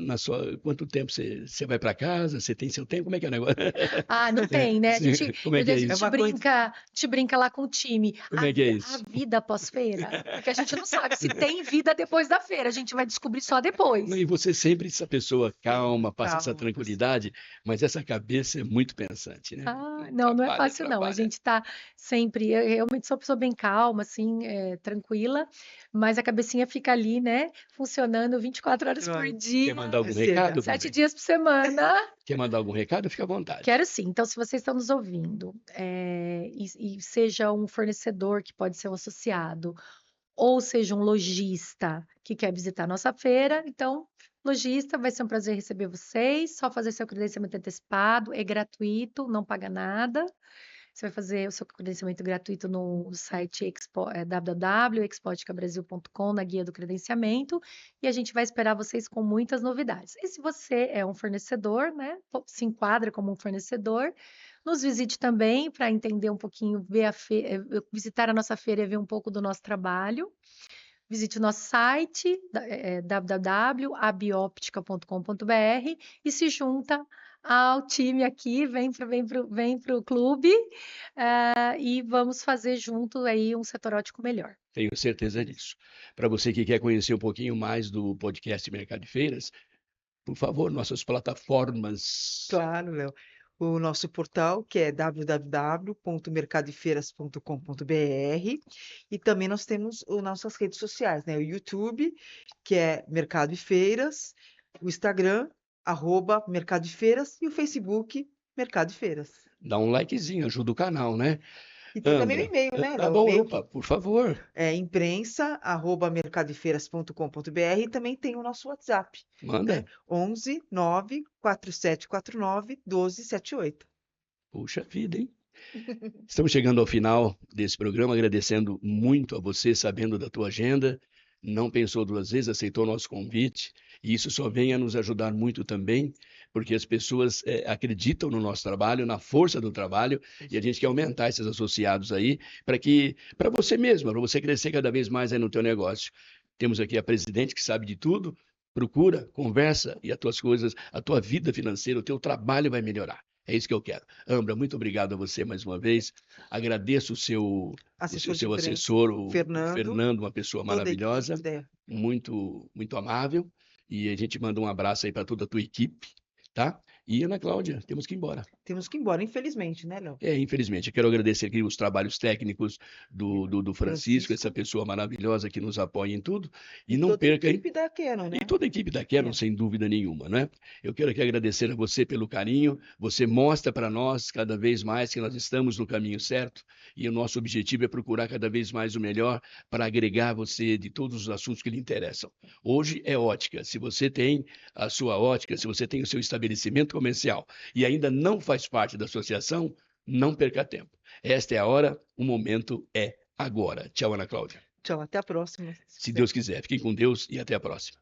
Speaker 1: quanto tempo você vai para casa? Você tem seu tempo? Como é que é o negócio?
Speaker 3: Não tem, né?
Speaker 1: Como é que é
Speaker 3: A
Speaker 1: isso?
Speaker 3: gente brinca lá com o time.
Speaker 1: Como é que é
Speaker 3: A
Speaker 1: isso?
Speaker 3: vida pós-feira, porque a gente não sabe se tem vida depois da feira, a gente vai descobrir só depois.
Speaker 1: E você sempre essa pessoa calma, passa essa
Speaker 2: Calma,
Speaker 1: tranquilidade, mas essa cabeça é muito pensante, né?
Speaker 3: Não é
Speaker 1: Trabalha,
Speaker 3: fácil não. A gente está sempre, eu realmente sou uma pessoa bem calma, assim, tranquila, mas a cabecinha fica ali, né, funcionando 24 horas por
Speaker 2: Olha,
Speaker 1: Quer
Speaker 3: dia,
Speaker 1: mandar algum
Speaker 2: Receba.
Speaker 1: recado?
Speaker 3: 7 dias por semana.
Speaker 1: Quer mandar algum recado? Fica à vontade.
Speaker 3: Quero sim. Então, se vocês estão nos ouvindo, e seja um fornecedor que pode ser um associado, ou seja um lojista que quer visitar a nossa feira, então, lojista, vai ser um prazer receber vocês. Só fazer seu credenciamento antecipado, é gratuito, não paga nada. Você vai fazer o seu credenciamento gratuito no site www.expoopticabrasil.com, na guia do credenciamento, e a gente vai esperar vocês com muitas novidades. E se você é um fornecedor, né, se enquadra como um fornecedor, nos visite também para entender um pouquinho, visitar a nossa feira e ver um pouco do nosso trabalho. Visite o nosso site, www.abioptica.com.br, e se junta ao time aqui, vem para o clube, e vamos fazer junto aí um setor óptico melhor.
Speaker 1: Tenho certeza disso. Para você que quer conhecer um pouquinho mais do podcast Mercado de Feiras, por favor, nossas plataformas.
Speaker 2: Claro, Léo. O nosso portal, que é www.mercadofeiras.com.br, e também nós temos as nossas redes sociais, né? O YouTube, que é Mercado e Feiras, o Instagram, @Mercado e Feiras, e o Facebook, Mercado e Feiras.
Speaker 1: Dá um likezinho, ajuda o canal, né?
Speaker 2: E tem também o
Speaker 1: Ambra.
Speaker 2: e-mail, né,
Speaker 1: Tá
Speaker 2: Léo? O
Speaker 1: bom,
Speaker 2: e-mail
Speaker 1: opa, por favor,
Speaker 2: é imprensa@mercadofeiras.com.br, e também tem o nosso WhatsApp,
Speaker 1: manda.
Speaker 2: 11 94749 1278.
Speaker 1: Puxa vida, hein? Estamos chegando ao final desse programa, agradecendo muito a você, sabendo da tua agenda, não pensou 2 vezes, aceitou o nosso convite, e isso só vem a nos ajudar muito também, porque as pessoas acreditam no nosso trabalho, na força do trabalho, e a gente quer aumentar esses associados aí, para você mesmo, para você crescer cada vez mais aí no teu negócio. Temos aqui a presidente que sabe de tudo, procura, conversa, e as tuas coisas, a tua vida financeira, o teu trabalho vai melhorar. É isso que eu quero. Ambra, muito obrigado a você mais uma vez. Agradeço o seu assessor, o Fernando, uma pessoa maravilhosa, muito, muito amável. E a gente manda um abraço aí para toda a tua equipe, tá? E Ana Cláudia, temos que ir embora.
Speaker 2: Temos que ir embora, infelizmente, né, Léo?
Speaker 1: Infelizmente, eu quero agradecer aqui os trabalhos técnicos do Francisco, essa pessoa maravilhosa que nos apoia em tudo. E não
Speaker 2: toda
Speaker 1: perca,
Speaker 2: a
Speaker 1: hein?
Speaker 2: equipe da Canon, né?
Speaker 1: E toda a equipe da Canon, sem dúvida nenhuma, né? Eu quero aqui agradecer a você pelo carinho. Você mostra para nós cada vez mais que nós estamos no caminho certo e o nosso objetivo é procurar cada vez mais o melhor para agregar você de todos os assuntos que lhe interessam. Hoje é ótica. Se você tem a sua ótica, se você tem o seu estabelecimento comercial e ainda não faz parte da associação, não perca tempo. Esta é a hora, o momento é agora. Tchau, Ana Cláudia.
Speaker 2: Tchau, até a próxima.
Speaker 1: Se Deus quiser. Fiquem com Deus e até a próxima.